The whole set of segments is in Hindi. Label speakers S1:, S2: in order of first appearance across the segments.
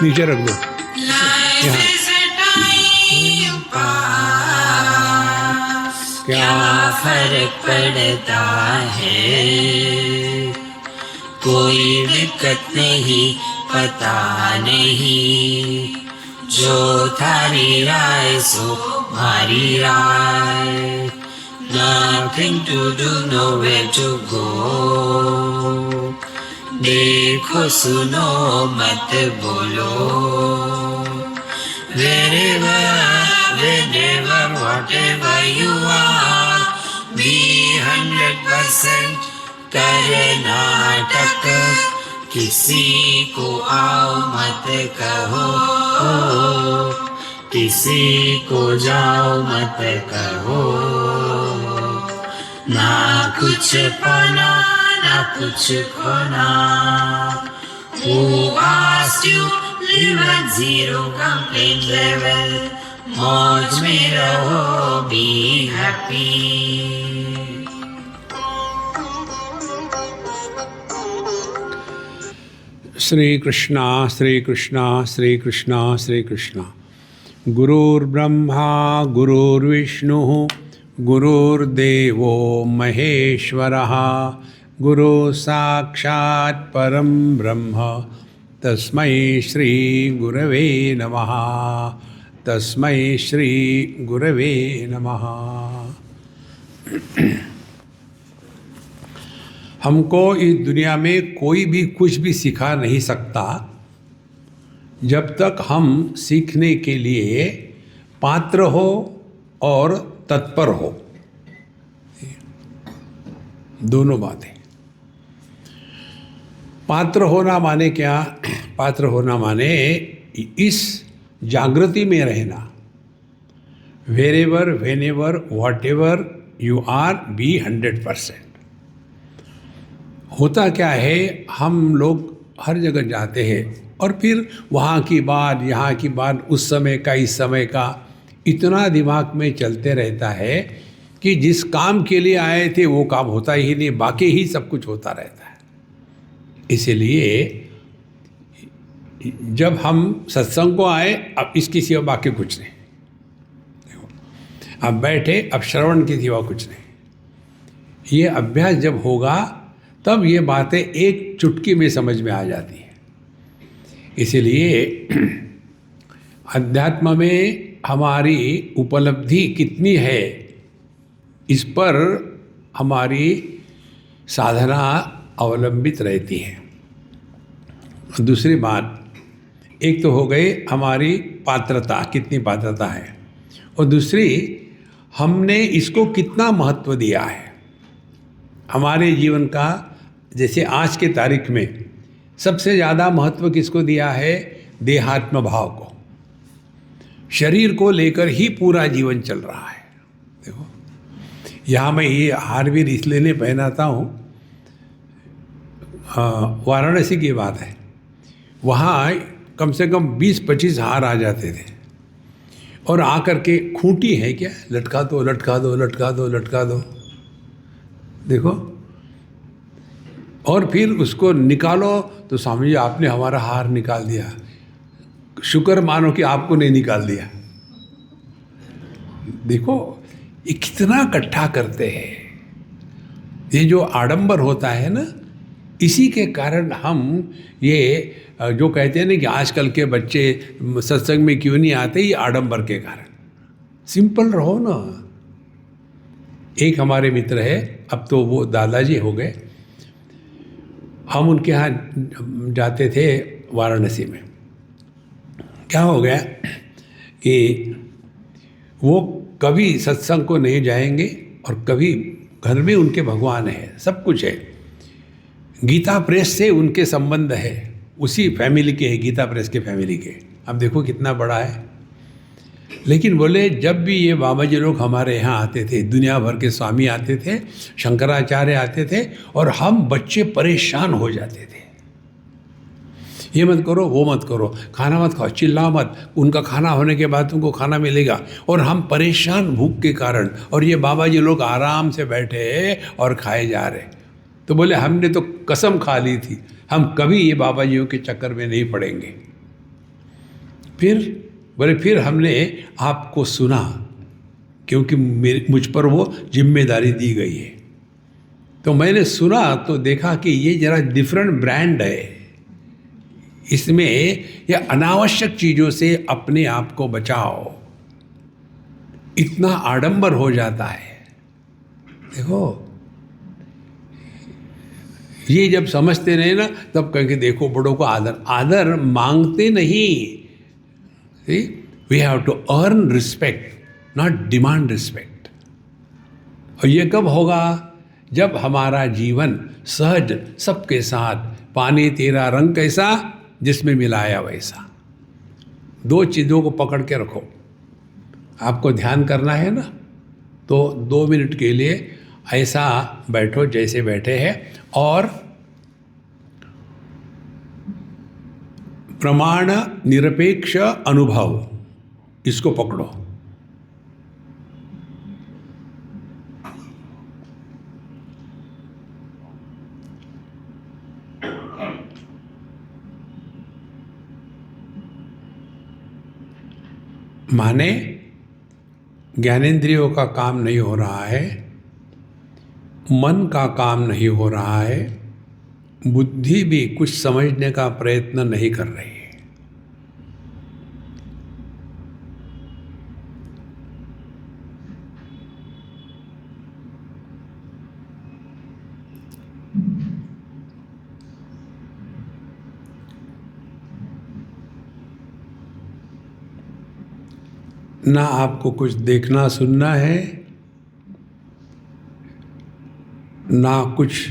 S1: नीचे रख दो यहाँ।
S2: क्या फर्क पड़ता है, कोई दिक्कत नहीं, पता नहीं, जो थारी राय सो हमारी राय। Nothing to do, nowhere to go, देखो सुनो मत बोलो। Wherever, whenever, whatever you are, be 100% Karnataka. किसी को आओ मत कहो, किसी को जाओ मत कहो। ना कुछ पाना ना कुछ खोना। Who asked you live at zero complaint level? मौज में रहो, be happy।
S1: श्री कृष्णा श्री कृष्णा श्री कृष्णा श्री कृष्णा। गुरुर्ब्रह्मा गुरुर्विष्णुः गुरुर्देवो महेश्वरः, गुरु साक्षात् परं ब्रह्म तस्मै श्री गुरवे नमः, तस्मै श्री गुरवे नमः। हमको इस दुनिया में कोई भी कुछ भी सिखा नहीं सकता जब तक हम सीखने के लिए पात्र हो और तत्पर हो, दोनों बातें। पात्र होना माने क्या? पात्र होना माने इस जागृति में रहना। Wherever whenever whatever you are, be 100%। होता क्या है, हम लोग हर जगह जाते हैं और फिर वहाँ की बात यहाँ की बात, उस समय का इस समय का इतना दिमाग में चलते रहता है कि जिस काम के लिए आए थे वो काम होता ही नहीं, बाकी ही सब कुछ होता रहता है। इसलिए जब हम सत्संग को आए, अब इसकी सिवा बाकी कुछ नहीं। अब बैठे, अब श्रवण की सिवा कुछ नहीं। ये अभ्यास जब होगा तब ये बातें एक चुटकी में समझ में आ जाती है। इसलिए अध्यात्म में हमारी उपलब्धि कितनी है, इस पर हमारी साधना अवलंबित रहती है। दूसरी बात, एक तो हो गई हमारी पात्रता, कितनी पात्रता है, और दूसरी हमने इसको कितना महत्व दिया है। हमारे जीवन का, जैसे आज के तारीख में सबसे ज़्यादा महत्व किसको दिया है? देहात्म भाव को। शरीर को लेकर ही पूरा जीवन चल रहा है। देखो, यहाँ मैं ये हार भी इसलिए नहीं पहनाता हूँ, वाराणसी की बात है। वहाँ कम से कम 20-25 हार आ जाते थे और आकर के खूंटी है क्या, लटका दो लटका दो लटका दो लटका दो। देखो, और फिर उसको निकालो तो स्वामी जी आपने हमारा हार निकाल दिया, शुक्र मानो कि आपको नहीं निकाल दिया। देखो ये कितना इकट्ठा करते हैं। ये जो आडंबर होता है ना, इसी के कारण हम ये जो कहते हैं ना कि आजकल के बच्चे सत्संग में क्यों नहीं आते, ये आडंबर के कारण। सिंपल रहो ना। एक हमारे मित्र है, अब तो वो दादाजी हो गए, हम उनके यहाँ जाते थे वाराणसी में। क्या हो गया कि वो कभी सत्संग को नहीं जाएंगे और कभी घर में उनके भगवान है, सब कुछ है। गीता प्रेस से उनके संबंध है, उसी फैमिली के है, गीता प्रेस के फैमिली के। अब देखो कितना बड़ा है। लेकिन बोले जब भी ये बाबा जी लोग हमारे यहाँ आते थे, दुनिया भर के स्वामी आते थे, शंकराचार्य आते थे, और हम बच्चे परेशान हो जाते थे। ये मत करो, वो मत करो, खाना मत खाओ, चिल्ला मत, उनका खाना होने के बाद तुमको खाना मिलेगा। और हम परेशान भूख के कारण, और ये बाबा जी लोग आराम से बैठे और खाए जा रहे। तो बोले हमने तो कसम खा ली थी, हम कभी ये बाबा जियों के चक्कर में नहीं पड़ेंगे। फिर बोले फिर हमने आपको सुना, क्योंकि मुझ पर वो जिम्मेदारी दी गई है। तो मैंने सुना तो देखा कि ये जरा डिफरेंट ब्रांड है, इसमें ये अनावश्यक चीज़ों से अपने आप को बचाओ। इतना आडंबर हो जाता है। देखो, ये जब समझते नहीं ना, तब कहेंगे देखो बड़ों को आदर मांगते नहीं। We have to earn respect, not demand respect. और ये कब होगा? जब हमारा जीवन सहज सबके साथ, पानी तेरा रंग कैसा जिसमें मिलाया वैसा। दो चीज़ों को पकड़ के रखो। आपको ध्यान करना है ना, तो 2 मिनट के लिए ऐसा बैठो जैसे बैठे हैं, और प्रमाण निरपेक्ष अनुभव, इसको पकड़ो। माने ज्ञानेंद्रियों का काम नहीं हो रहा है, मन का काम नहीं हो रहा है, बुद्धि भी कुछ समझने का प्रयत्न नहीं कर रही है। ना आपको कुछ देखना सुनना है, ना कुछ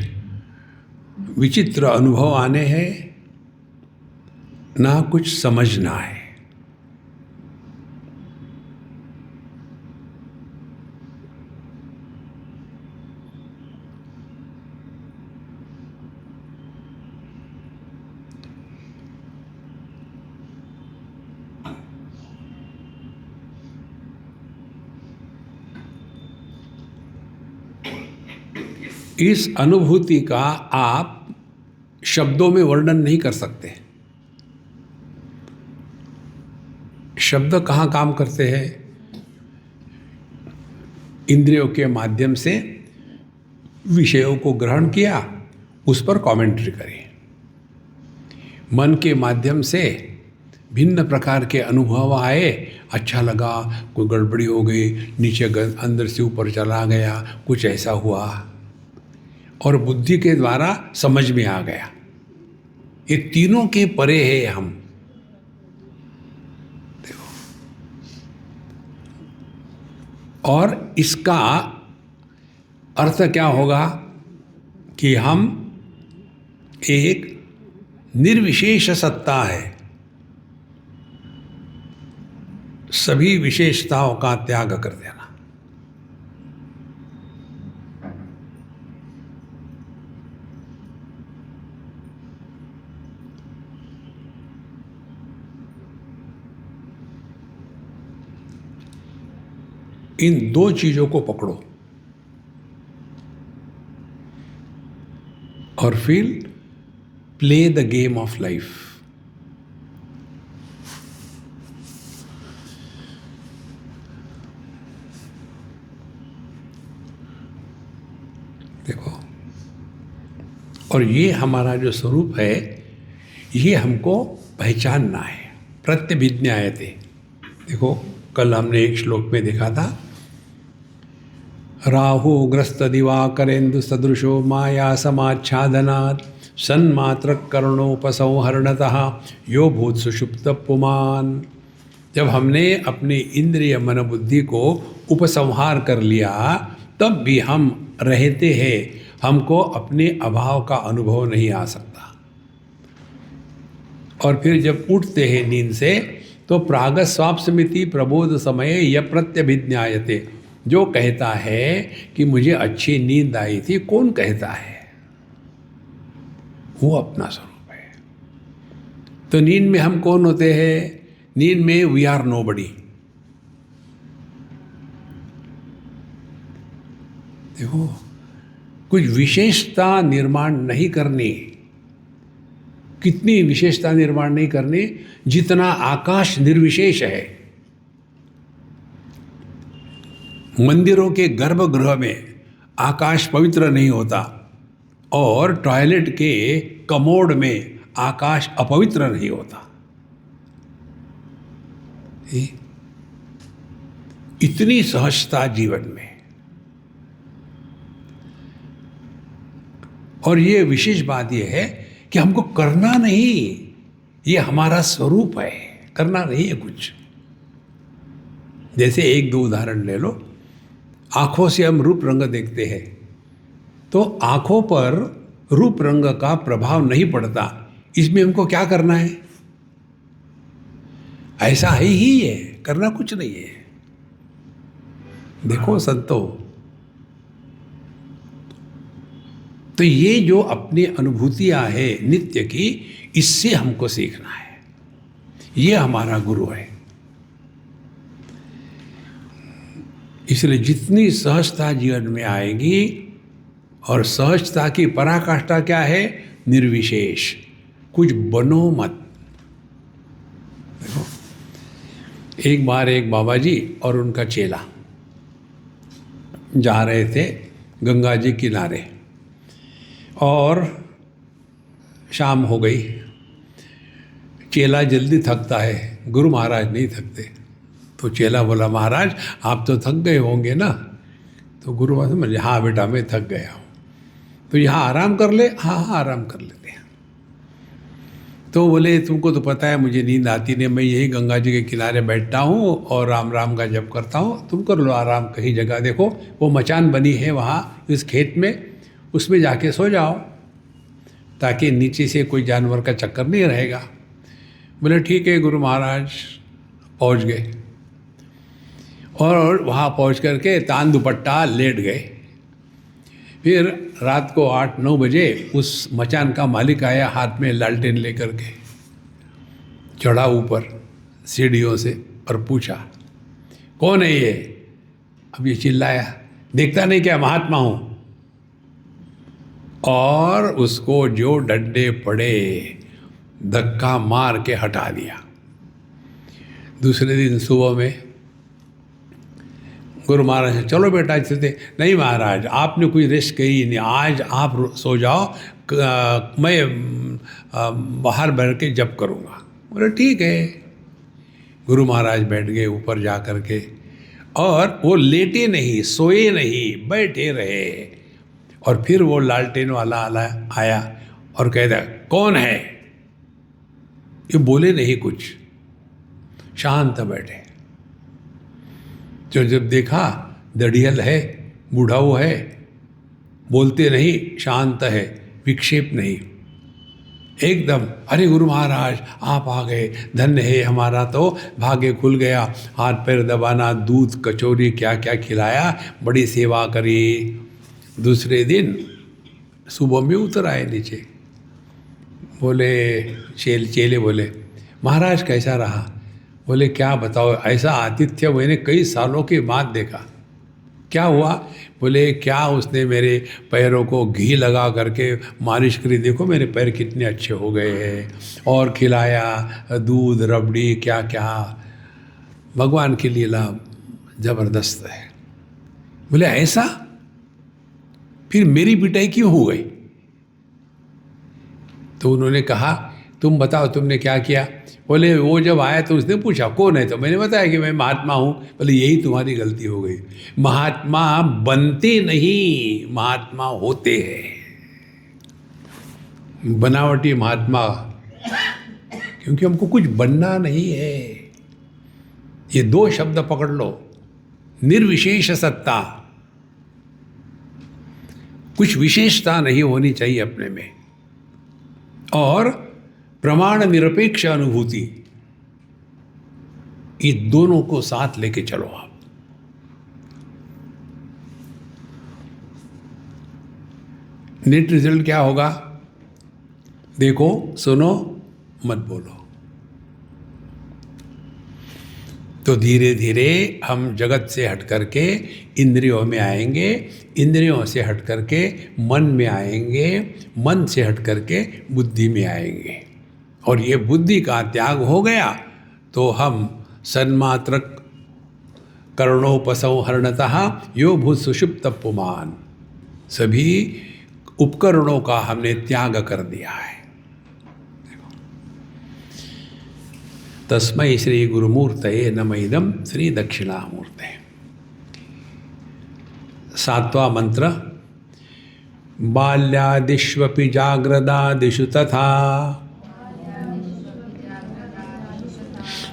S1: विचित्र अनुभव आने हैं, ना कुछ समझना है। इस अनुभूति का आप शब्दों में वर्णन नहीं कर सकते। शब्द कहाँ काम करते हैं? इंद्रियों के माध्यम से विषयों को ग्रहण किया, उस पर कमेंट्री करी। मन के माध्यम से भिन्न प्रकार के अनुभव आए, अच्छा लगा, कोई गड़बड़ी हो गई, नीचे अंदर से ऊपर चला गया, कुछ ऐसा हुआ, और बुद्धि के द्वारा समझ में आ गया। ये तीनों के परे है हम। देखो, और इसका अर्थ क्या होगा कि हम एक निर्विशेष सत्ता है, सभी विशेषताओं का त्याग कर देना। इन दो चीजों को पकड़ो और फिर play the game of life. देखो, और ये हमारा जो स्वरूप है, ये हमको पहचानना है। प्रत्यभिज्ञायते। देखो, कल हमने एक श्लोक में देखा था, राहु ग्रस्त दिवाकरेन्दु सदृशो माया समाच्छादनात् सन्मात्र कर्णोपसंहरणतः यो भूत सुषुप्त पुमान। जब हमने अपने इंद्रिय मन बुद्धि को उपसंहार कर लिया, तब भी हम रहते हैं, हमको अपने अभाव का अनुभव नहीं आ सकता। और फिर जब उठते हैं नींद से, तो प्रागस्वाप्समिति प्रबोध समय य प्रत्यभिज्ञायते। जो कहता है कि मुझे अच्छी नींद आई थी, कौन कहता है? वो अपना स्वरूप है। तो नींद में हम कौन होते हैं? नींद में वी आर नोबडी। देखो, कुछ विशेषता निर्माण नहीं करनी, कितनी विशेषता निर्माण नहीं करनी जितना आकाश निर्विशेष है। मंदिरों के गर्भगृह में आकाश पवित्र नहीं होता और टॉयलेट के कमोड में आकाश अपवित्र नहीं होता। इतनी सहजता जीवन में, और ये विशेष बात यह है कि हमको करना नहीं, ये हमारा स्वरूप है, करना नहीं है कुछ। जैसे एक दो उदाहरण ले लो। आंखों से हम रूप रंग देखते हैं तो आंखों पर रूप रंग का प्रभाव नहीं पड़ता, इसमें हमको क्या करना है? ऐसा ही है, करना कुछ नहीं है। देखो संतो, तो ये जो अपनी अनुभूतियां है नित्य की, इससे हमको सीखना है। ये हमारा गुरु है। इसलिए जितनी सहजता जीवन में आएगी, और सहजता की पराकाष्ठा क्या है? निर्विशेष, कुछ बनो मत। देखो, एक बार एक बाबा जी और उनका चेला जा रहे थे गंगा जी किनारे, और शाम हो गई। चेला जल्दी थकता है, गुरु महाराज नहीं थकते। तो चेला बोला, महाराज आप तो थक गए होंगे ना? तो गुरु महाराज बोले, हाँ बेटा मैं थक गया हूँ। तो यहाँ आराम कर ले। हाँ हाँ आराम कर लेते हैं। तो बोले, तुमको तो पता है मुझे नींद आती नहीं, मैं यही गंगा जी के किनारे बैठता हूँ और राम राम का जप करता हूँ, तुम कर लो आराम। कहीं जगह देखो, वो मचान बनी है वहाँ इस खेत में, उसमें जाके सो जाओ, ताकि नीचे से कोई जानवर का चक्कर नहीं रहेगा। बोले ठीक है गुरु महाराज। पहुँच गए और वहाँ पहुँच करके तान दुपट्टा लेट गए। फिर रात को 8-9 बजे उस मचान का मालिक आया, हाथ में लालटेन लेकर के चढ़ा ऊपर सीढ़ियों से और पूछा, कौन है ये? अब ये चिल्लाया, देखता नहीं क्या महात्मा हूँ? और उसको जो डंडे पड़े, धक्का मार के हटा दिया। दूसरे दिन सुबह में गुरु महाराज ने, चलो बेटा चलते। नहीं महाराज आपने कोई रेस्ट कही नहीं, आज आप सो जाओ, मैं बाहर बैठ के जप करूँगा। बोले ठीक है। गुरु महाराज बैठ गए ऊपर जा कर के, और वो लेटे नहीं, सोए नहीं, बैठे रहे। और फिर वो लालटेन वाला आया और कहता, कौन है? ये बोले नहीं कुछ, शांत बैठे। जो जब देखा दढ़ियल है, बूढ़ाऊ है, बोलते नहीं, शांत है, विक्षेप नहीं, एकदम, अरे गुरु महाराज आप आ गए, धन्य है हमारा तो भाग्य खुल गया। हाथ पैर दबाना, दूध कचौरी क्या क्या खिलाया, बड़ी सेवा करी। दूसरे दिन सुबह में उतर आए नीचे। बोले चेले बोले, महाराज कैसा रहा? बोले क्या बताओ, ऐसा आतिथ्य मैंने कई सालों के बाद देखा। क्या हुआ? बोले क्या उसने मेरे पैरों को घी लगा करके मालिश करी, देखो मेरे पैर कितने अच्छे हो गए हैं, और खिलाया दूध रबड़ी क्या क्या। भगवान की लीला ज़बरदस्त है। बोले ऐसा? फिर मेरी पिटाई क्यों हो गई? तो उन्होंने कहा, तुम बताओ तुमने क्या किया? बोले वो जब आया तो उसने पूछा कौन है, तो मैंने बताया कि मैं महात्मा हूँ। बोले यही तुम्हारी गलती हो गई, महात्मा बनते नहीं, महात्मा होते हैं। बनावटी महात्मा, क्योंकि हमको कुछ बनना नहीं है। ये 2 शब्द पकड़ लो, निर्विशेष सत्ता, कुछ विशेषता नहीं होनी चाहिए अपने में, और प्रमाण निरपेक्ष अनुभूति, ये दोनों को साथ लेके चलो आप। नेट रिजल्ट क्या होगा? देखो, सुनो, मत बोलो। तो धीरे धीरे हम जगत से हट करके इंद्रियों में आएंगे, इंद्रियों से हट करके मन में आएंगे, मन से हट करके बुद्धि में आएंगे। और ये बुद्धि का त्याग हो गया तो हम सन्मात्र करणोपसंहरणतः यो भूत सुषुप्त पुमान, सभी उपकरणों का हमने त्याग कर दिया है। तस्मै श्री गुरुमूर्तये नमः इदं श्री दक्षिणामूर्ते। 7वां मंत्र। बाल्यादिष्वपि जाग्रदादिषु तथा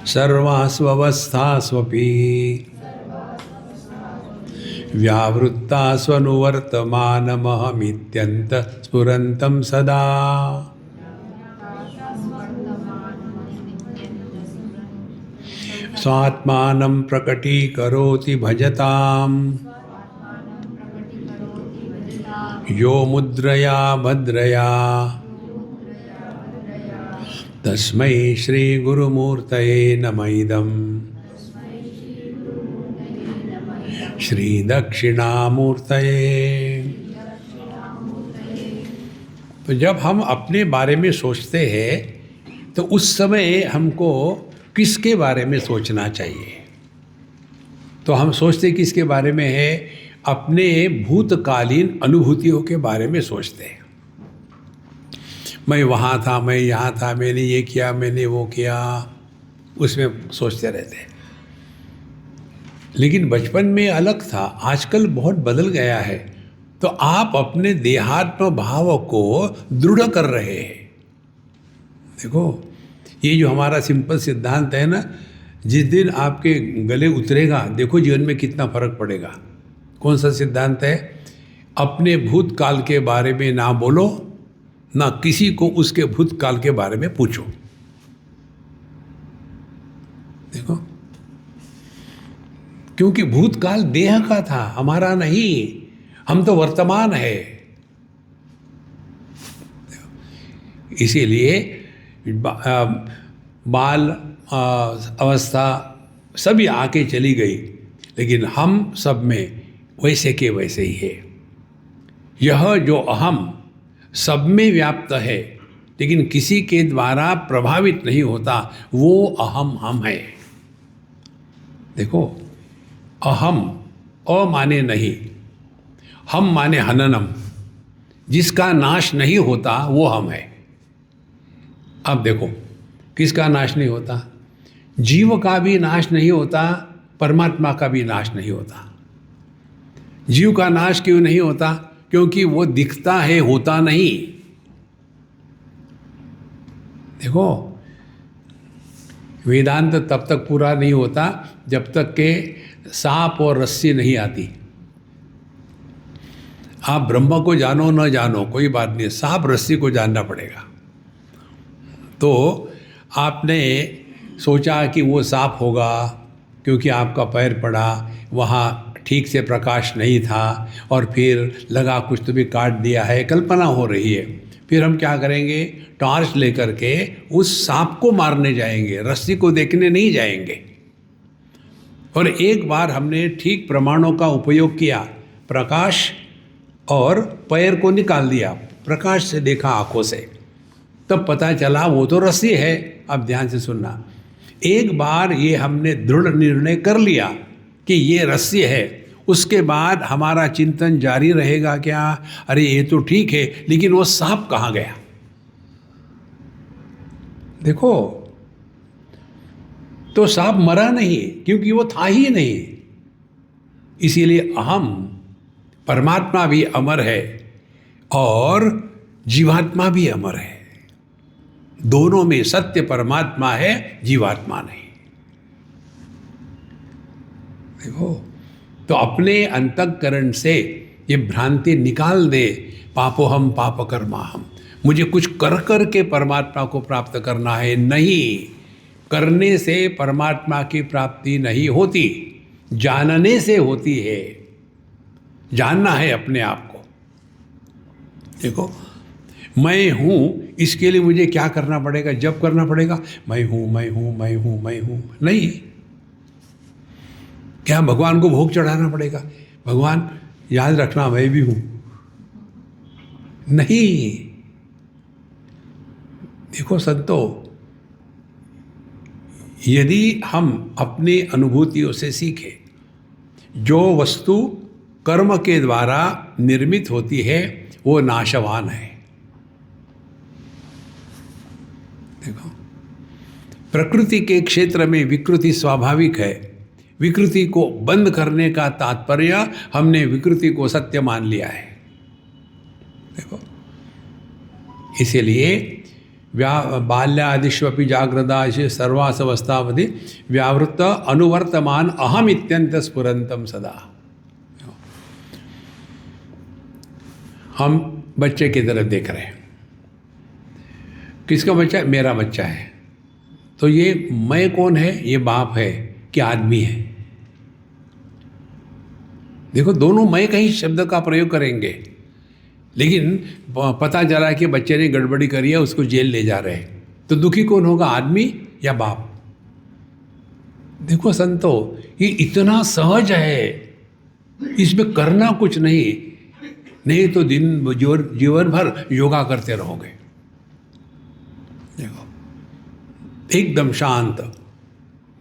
S1: सर्वास्वस्थास्वपि व्यावृत्तास्वनुवर्तमानमहमित्यन्त स्फुरन्तं सदा। स्वात्मानं प्रकटीकरोति भजताम् यो मुद्रया भद्रया। तस्मै श्री गुरुमूर्तये नमः इदं श्री दक्षिणामूर्तये। तो जब हम अपने बारे में सोचते हैं तो उस समय हमको किसके बारे में सोचना चाहिए? तो हम सोचते किसके बारे में है? अपने भूतकालीन अनुभूतियों के बारे में सोचते हैं। मैं वहाँ था, मैं यहाँ था, मैंने ये किया, मैंने वो किया, उसमें सोचते रहते हैं। लेकिन बचपन में अलग था, आजकल बहुत बदल गया है। तो आप अपने देहात्म भाव को दृढ़ कर रहे हैं। देखो, ये जो हमारा सिंपल सिद्धांत है ना, जिस दिन आपके गले उतरेगा, देखो जीवन में कितना फर्क पड़ेगा। कौन सा सिद्धांत है? अपने भूतकाल के बारे में ना बोलो, ना किसी को उसके भूतकाल के बारे में पूछो। देखो, क्योंकि भूतकाल देह का था, हमारा नहीं। हम तो वर्तमान है। इसीलिए बाल अवस्था सभी आके चली गई, लेकिन हम सब में वैसे के वैसे ही है। यह जो अहम सब में व्याप्त है, लेकिन किसी के द्वारा प्रभावित नहीं होता, वो अहम हम है। देखो, अहम अ माने नहीं, हम माने हननम, जिसका नाश नहीं होता वो हम है। अब देखो, किसका नाश नहीं होता? जीव का भी नाश नहीं होता, परमात्मा का भी नाश नहीं होता। जीव का नाश क्यों नहीं होता? क्योंकि वो दिखता है, होता नहीं। देखो, वेदांत तब तक पूरा नहीं होता जब तक के सांप और रस्सी नहीं आती। आप ब्रह्म को जानो न जानो कोई बात नहीं, सांप रस्सी को जानना पड़ेगा। तो आपने सोचा कि वो सांप होगा क्योंकि आपका पैर पड़ा, वहाँ ठीक से प्रकाश नहीं था, और फिर लगा कुछ तो भी काट दिया है, कल्पना हो रही है। फिर हम क्या करेंगे? टॉर्च लेकर के उस सांप को मारने जाएंगे, रस्सी को देखने नहीं जाएंगे। और एक बार हमने ठीक प्रमाणों का उपयोग किया, प्रकाश और पैर को निकाल दिया, प्रकाश से देखा आंखों से, तब पता चला वो तो रस्सी है। अब ध्यान से सुनना, एक बार ये हमने दृढ़ निर्णय कर लिया कि ये रस्सी है, उसके बाद हमारा चिंतन जारी रहेगा क्या? अरे ये तो ठीक है, लेकिन वो सांप कहाँ गया? देखो, तो सांप मरा नहीं क्योंकि वो था ही नहीं। इसीलिए अहम, परमात्मा भी अमर है और जीवात्मा भी अमर है। दोनों में सत्य परमात्मा है, जीवात्मा नहीं। देखो, तो अपने अंतःकरण से ये भ्रांति निकाल दे, पापोहम पाप कर्मा हम, मुझे कुछ कर कर के परमात्मा को प्राप्त करना है। नहीं, करने से परमात्मा की प्राप्ति नहीं होती, जानने से होती है। जानना है अपने आप को। देखो, मैं हूँ, इसके लिए मुझे क्या करना पड़ेगा? जब करना पड़ेगा, मैं हूँ मैं हूँ मैं हूँ मैं हूँ, नहीं। क्या भगवान को भोग चढ़ाना पड़ेगा? भगवान याद रखना मैं भी हूँ, नहीं। देखो संतो, यदि हम अपनी अनुभूतियों से सीखें, जो वस्तु कर्म के द्वारा निर्मित होती है वो नाशवान है। देखो, प्रकृति के क्षेत्र में विकृति स्वाभाविक है। विकृति को बंद करने का तात्पर्य हमने विकृति को सत्य मान लिया है। देखो, इसीलिए बाल्यादिष्वपि जागृदाशि सर्वासवस्थावधि व्यावृत्त अनुवर्तमान अहम इत्यंत स्फुरंतम सदा। हम बच्चे की तरफ देख रहे हैं। किसका बच्चा? मेरा बच्चा है। तो ये मैं कौन है? ये बाप है कि आदमी है? देखो, दोनों मैं कहीं शब्द का प्रयोग करेंगे, लेकिन पता चला कि बच्चे ने गड़बड़ी करी है, उसको जेल ले जा रहे हैं, तो दुखी कौन होगा? आदमी या बाप? देखो संतो, ये इतना सहज है, इसमें करना कुछ नहीं तो जीवन भर योगा करते रहोगे। देखो, एकदम शांत,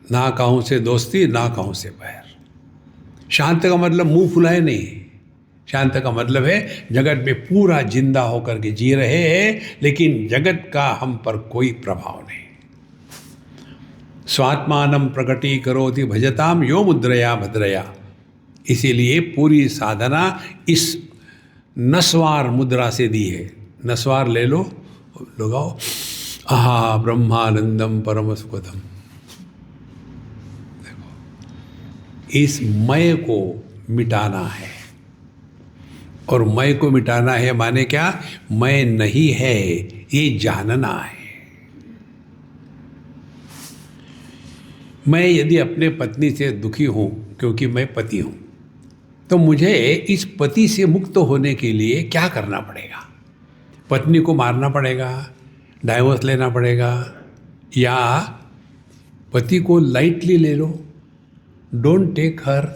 S1: ना कहूं से दोस्ती ना कहूं से बैर। शांत का मतलब मुंह फुलाए नहीं। शांत का मतलब है जगत में पूरा जिंदा होकर के जी रहे हैं, लेकिन जगत का हम पर कोई प्रभाव नहीं। स्वात्मानम प्रकटी करोति भजताम यो मुद्रया भद्रया। इसीलिए पूरी साधना इस नस्वार मुद्रा से दी है। नस्वार ले लो, लगाओ, आहा ब्रह्मानंदम परम सुखदम। देखो, इस मय को मिटाना है। और मैं को मिटाना है माने क्या? मैं नहीं है, ये जानना है। मैं यदि अपने पत्नी से दुखी हूं क्योंकि मैं पति हूं, तो मुझे इस पति से मुक्त होने के लिए क्या करना पड़ेगा? पत्नी को मारना पड़ेगा, डाइवोर्स लेना पड़ेगा, या पति को लाइटली ले लो, don't take her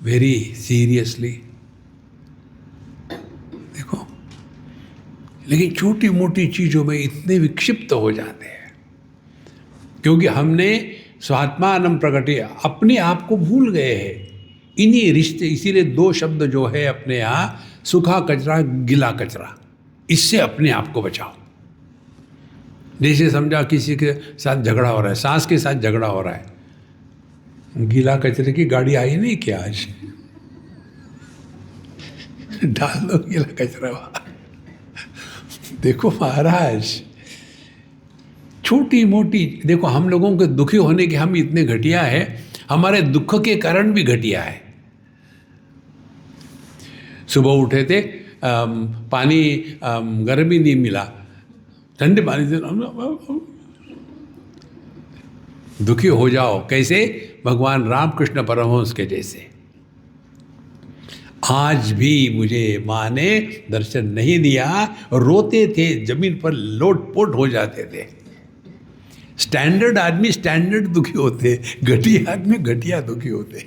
S1: very seriously. देखो, लेकिन छोटी मोटी चीज़ों में इतने विक्षिप्त हो जाते हैं क्योंकि हमने स्वात्मानम प्रकटे अपने आप को भूल गए हैं। इन्हीं रिश्ते, इसीलिए दो शब्द जो है अपने यहाँ, सूखा कचरा गीला कचरा, इससे अपने आप को बचाओ। जैसे समझा किसी के साथ झगड़ा हो रहा है, सास के साथ झगड़ा हो रहा है, गीला कचरे की गाड़ी आई नहीं क्या आज? डाल दो गीला कचरा वहाँ। देखो महाराज, छोटी मोटी, देखो हम लोगों के दुखी होने के हम इतने घटिया है, हमारे दुख के कारण भी घटिया है। सुबह उठे थे, पानी गर्म ही नहीं मिला, ठंडे पानी से दुखी हो जाओ। कैसे? भगवान रामकृष्ण परमहंस के जैसे। आज भी मुझे माँ ने दर्शन नहीं दिया, रोते थे, जमीन पर लोटपोट हो जाते थे। स्टैंडर्ड आदमी स्टैंडर्ड दुखी होते, घटिया आदमी घटिया दुखी होते।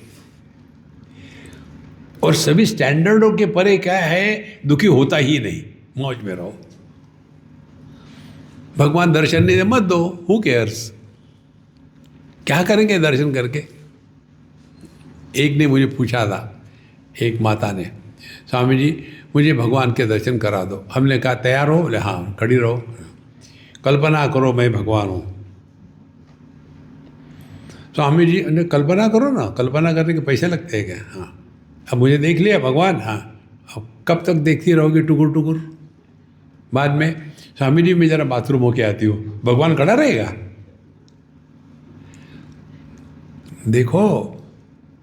S1: और सभी स्टैंडर्डों के परे क्या है? दुखी होता ही नहीं, मौज में रहो। भगवान दर्शन नहीं दे, मत दो, हु केयर्स? क्या करेंगे दर्शन करके? एक ने मुझे पूछा था, एक माता ने, स्वामी जी मुझे भगवान के दर्शन करा दो। हमने कहा तैयार हो? बोले हाँ, खड़ी रहो, कल्पना करो मैं भगवान हूँ। स्वामी जी ने कल्पना करो ना, कल्पना करने के पैसे लगते हैं क्या? हाँ। अब मुझे देख लिया भगवान? हाँ। अब कब तक देखती रहोगी टुकुर टुकुर? बाद में स्वामी जी मैं जरा बाथरूम होके आती हूँ, भगवान खड़ा रहेगा? देखो,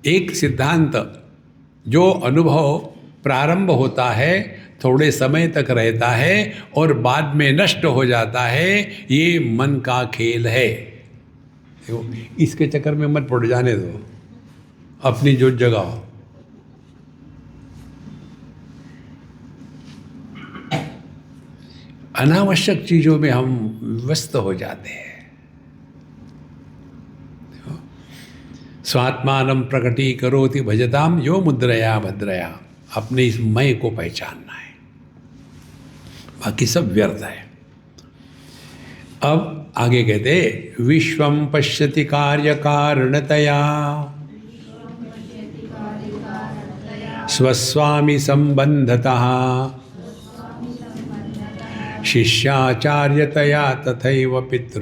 S1: एक सिद्धांत, जो अनुभव प्रारंभ होता है, थोड़े समय तक रहता है और बाद में नष्ट हो जाता है, ये मन का खेल है। देखो, इसके चक्कर में मत पड़ जाने दो, अपनी जोत जगाओ। अनावश्यक चीजों में हम व्यस्त हो जाते हैं। स्वात्मानम प्रकटी करोति भजताम यो मुद्रया भद्रया। अपने इस मय को पहचानना है, बाकी सब व्यर्थ है। अब आगे कहते विश्वम पश्यति कार्य कारणतया स्वस्वामी संबंधतः शिष्याचार्यतया तथैव पितृ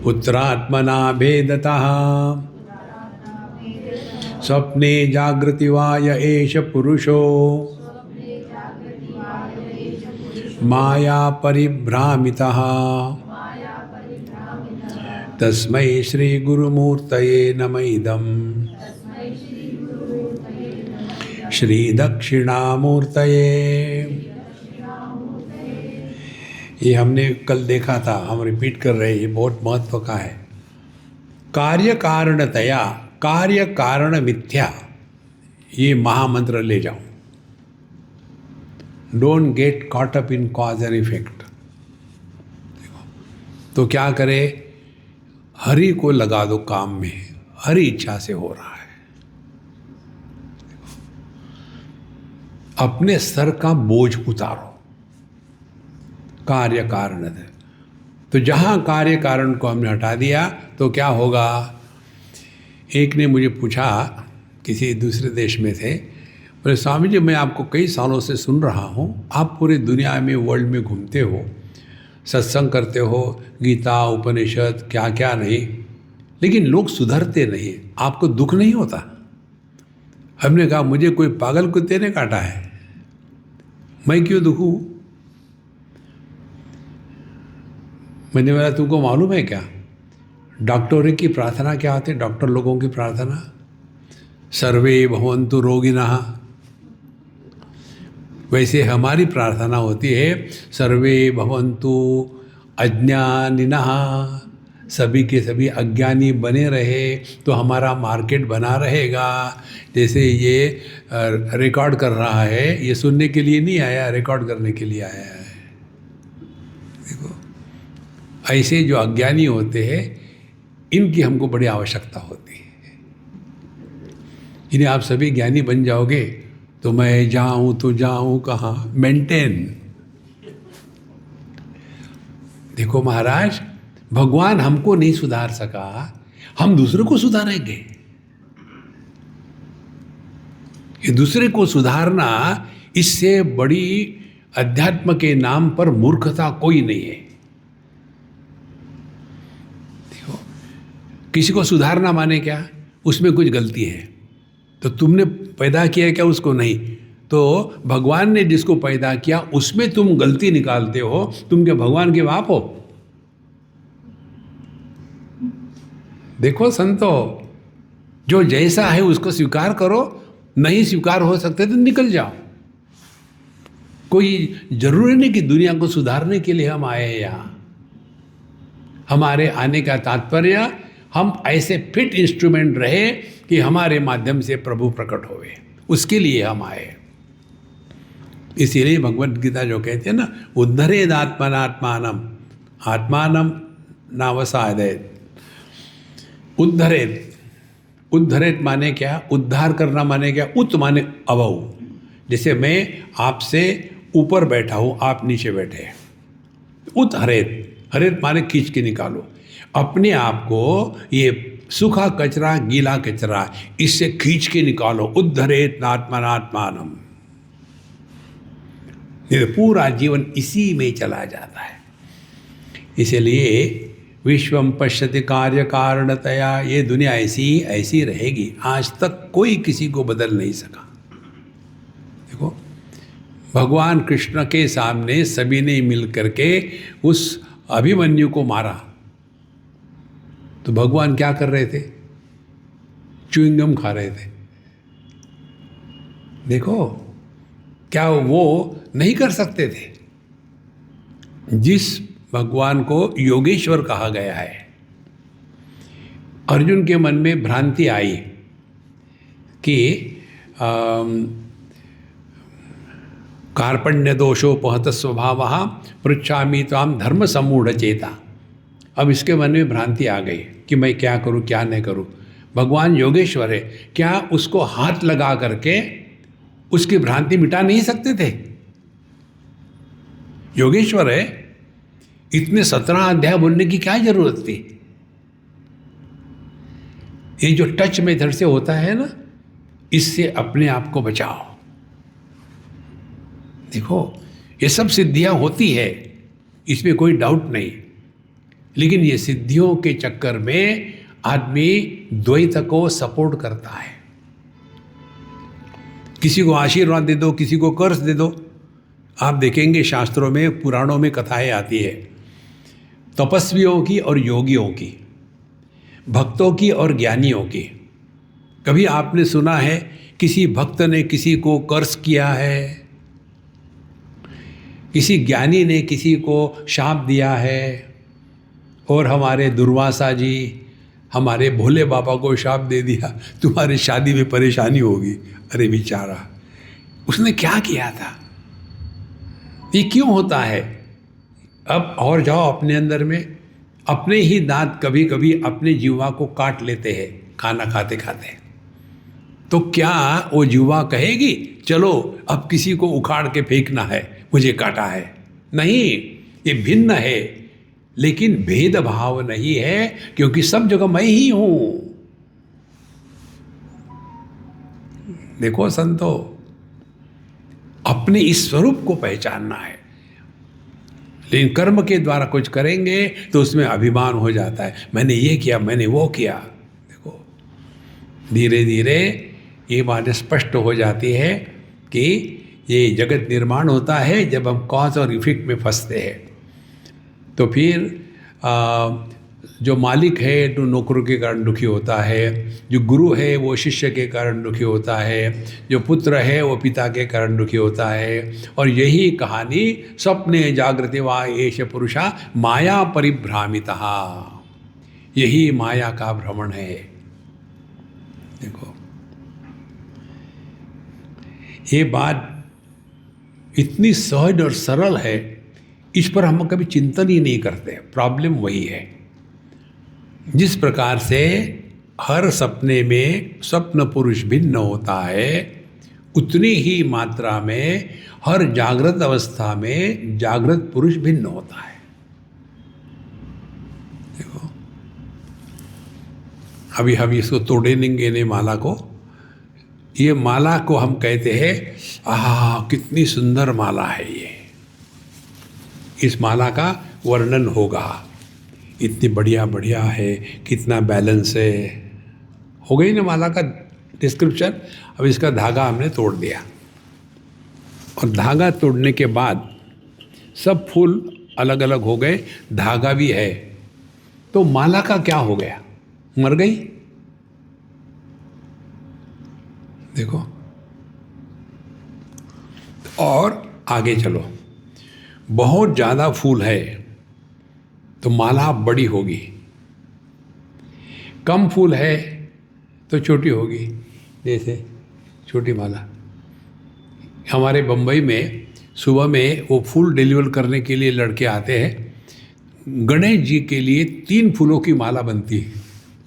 S1: पुत्रात्मना भेदतः स्वप्ने जागृति वाय एष पुरुषो माया परिभ्रामितः तस्मै श्री गुरुमूर्तये नमः इदम् श्री दक्षिणामूर्तये। ये हमने कल देखा था, हम रिपीट कर रहे हैं, ये बहुत महत्व का है। कार्य कारणतया, कार्य कारण मिथ्या, ये महामंत्र ले जाओ। Don't get caught up in cause and effect. तो क्या करे, हरि को लगा दो काम में, हरि इच्छा से हो रहा है। अपने सर का बोझ उतारो, कार्य कारण है। तो जहाँ कार्य कारण को हमने हटा दिया तो क्या होगा। एक ने मुझे पूछा, किसी दूसरे देश में थे, बोले स्वामी जी मैं आपको कई सालों से सुन रहा हूँ, आप पूरे दुनिया में वर्ल्ड में घूमते हो, सत्संग करते हो, गीता उपनिषद क्या क्या नहीं, लेकिन लोग सुधरते नहीं, आपको दुख नहीं होता। हमने कहा मुझे कोई पागल कुत्ते ने काटा है, मैं क्यों दुखूं। मैंने बोला तुमको मालूम है क्या डॉक्टरों की प्रार्थना क्या होती है, डॉक्टर लोगों की प्रार्थना, सर्वे भवन्तु रोगिनः। वैसे हमारी प्रार्थना होती है सर्वे भवन्तु अज्ञानिनः, सभी के सभी अज्ञानी बने रहे तो हमारा मार्केट बना रहेगा। जैसे ये रिकॉर्ड कर रहा है, ये सुनने के लिए नहीं आया, रिकॉर्ड करने के लिए आया है। देखो ऐसे जो अज्ञानी होते हैं इनकी हमको बड़ी आवश्यकता होती है। इन्हें आप सभी ज्ञानी बन जाओगे तो मैं जाऊं तो जाऊं कहाँ, मेंटेन। देखो महाराज, भगवान हमको नहीं सुधार सका, हम दूसरे को सुधारेंगे। ये दूसरे को सुधारना, इससे बड़ी अध्यात्म के नाम पर मूर्खता कोई नहीं है। देखो किसी को सुधारना माने क्या, उसमें कुछ गलती है तो तुमने पैदा किया क्या उसको, नहीं तो भगवान ने जिसको पैदा किया उसमें तुम गलती निकालते हो, तुम क्या भगवान के बाप हो। देखो संतो, जो जैसा है उसको स्वीकार करो, नहीं स्वीकार हो सकते तो निकल जाओ। कोई जरूरी नहीं कि दुनिया को सुधारने के लिए हम आए हैं यहाँ। हमारे आने का तात्पर्य हम ऐसे फिट इंस्ट्रूमेंट रहे कि हमारे माध्यम से प्रभु प्रकट होवे, उसके लिए हम आए। इसीलिए भगवद गीता जो कहते हैं ना, उद्धरेद आत्मनात्मानम आत्मानम नावसादेत। उद्धरेत, उद्धरेत माने क्या, उद्धार करना माने क्या, उत माने अबव। जैसे मैं आपसे ऊपर बैठा हूँ, आप नीचे बैठे हैं, उत हरेत, हरेत माने खींच के निकालो अपने आप को। ये सूखा कचरा, गीला कचरा, इससे खींच के निकालो। उद्धरेत आत्मनात्मानम। ये पूरा जीवन इसी में चला जाता है। इसलिए विश्वम पश्यति कार्य कारणतया, ये दुनिया ऐसी रहेगी। आज तक कोई किसी को बदल नहीं सका। देखो भगवान कृष्ण के सामने सभी ने मिल करके उस अभिमन्यु को मारा तो भगवान क्या कर रहे थे, च्युइंगम खा रहे थे। देखो क्या वो नहीं कर सकते थे। जिस भगवान को योगेश्वर कहा गया है, अर्जुन के मन में भ्रांति आई कि कार्पण्य दोषोपहत स्वभावः पृच्छामि त्वां धर्म सम्मूढ़ चेता। अब इसके मन में भ्रांति आ गई कि मैं क्या करूं क्या नहीं करूं। भगवान योगेश्वर है, क्या उसको हाथ लगा करके उसकी भ्रांति मिटा नहीं सकते थे। योगेश्वर है, इतने 17 अध्याय बोलने की क्या जरूरत थी? ये जो टच मेथड से होता है ना, इससे अपने आप को बचाओ। देखो, ये सब सिद्धियां होती है, इसमें कोई डाउट नहीं, लेकिन ये सिद्धियों के चक्कर में आदमी द्वैत को सपोर्ट करता है। किसी को आशीर्वाद दे दो, किसी को कर्ज दे दो। आप देखेंगे शास्त्रों में, पुराणों में कथाएं आती है तपस्वियों की और योगियों की, भक्तों की और ज्ञानियों की। कभी आपने सुना है किसी भक्त ने किसी को कर्ज किया है? किसी ज्ञानी ने किसी को शाप दिया है? और हमारे दुर्वासा जी, हमारे भोले बाबा को शाप दे दिया, तुम्हारी शादी में परेशानी होगी। अरे बेचारा, उसने क्या किया था? ये क्यों होता है? अब और जाओ अपने अंदर में, अपने ही दांत कभी कभी अपने जीवा को काट लेते हैं खाना खाते खाते। तो क्या वो जीवा कहेगी चलो अब किसी को उखाड़ के फेंकना है, मुझे काटा है? नहीं, ये भिन्न है, लेकिन भेदभाव नहीं है, क्योंकि सब जगह मैं ही हूं। देखो संतो, अपने इस स्वरूप को पहचानना है। लेकिन कर्म के द्वारा कुछ करेंगे तो उसमें अभिमान हो जाता है, मैंने ये किया, मैंने वो किया। देखो, धीरे धीरे ये बात स्पष्ट हो जाती है कि ये जगत निर्माण होता है जब हम कॉज और इफेक्ट में फंसते हैं। तो फिर जो मालिक है तो नौकरों के कारण दुखी होता है, जो गुरु है वो शिष्य के कारण दुखी होता है, जो पुत्र है वो पिता के कारण दुखी होता है। और यही कहानी स्वप्ने जागृते वा एष पुरुषा माया परिभ्रामितः, यही माया का भ्रमण है। देखो, ये बात इतनी सहज और सरल है, इस पर हम कभी चिंतन ही नहीं करते। प्रॉब्लम वही है। जिस प्रकार से हर सपने में स्वप्न पुरुष भिन्न होता है, उतनी ही मात्रा में हर जागृत अवस्था में जागृत पुरुष भिन्न होता है। देखो, अभी हम इसको तोड़ेंगे नहीं, माला को। ये माला को हम कहते हैं, कितनी सुंदर माला है ये। इस माला का वर्णन होगा, इतनी बढ़िया बढ़िया है, कितना बैलेंस है, हो गई ना माला का डिस्क्रिप्शन। अब इसका धागा हमने तोड़ दिया, और धागा तोड़ने के बाद सब फूल अलग अलग हो गए, धागा भी है, तो माला का क्या हो गया? मर गई। देखो, और आगे चलो, बहुत ज़्यादा फूल है तो माला बड़ी होगी, कम फूल है तो छोटी होगी। जैसे छोटी माला, हमारे बम्बई में सुबह में वो फूल डिलीवर करने के लिए लड़के आते हैं, गणेश जी के लिए 3 फूलों की माला बनती है,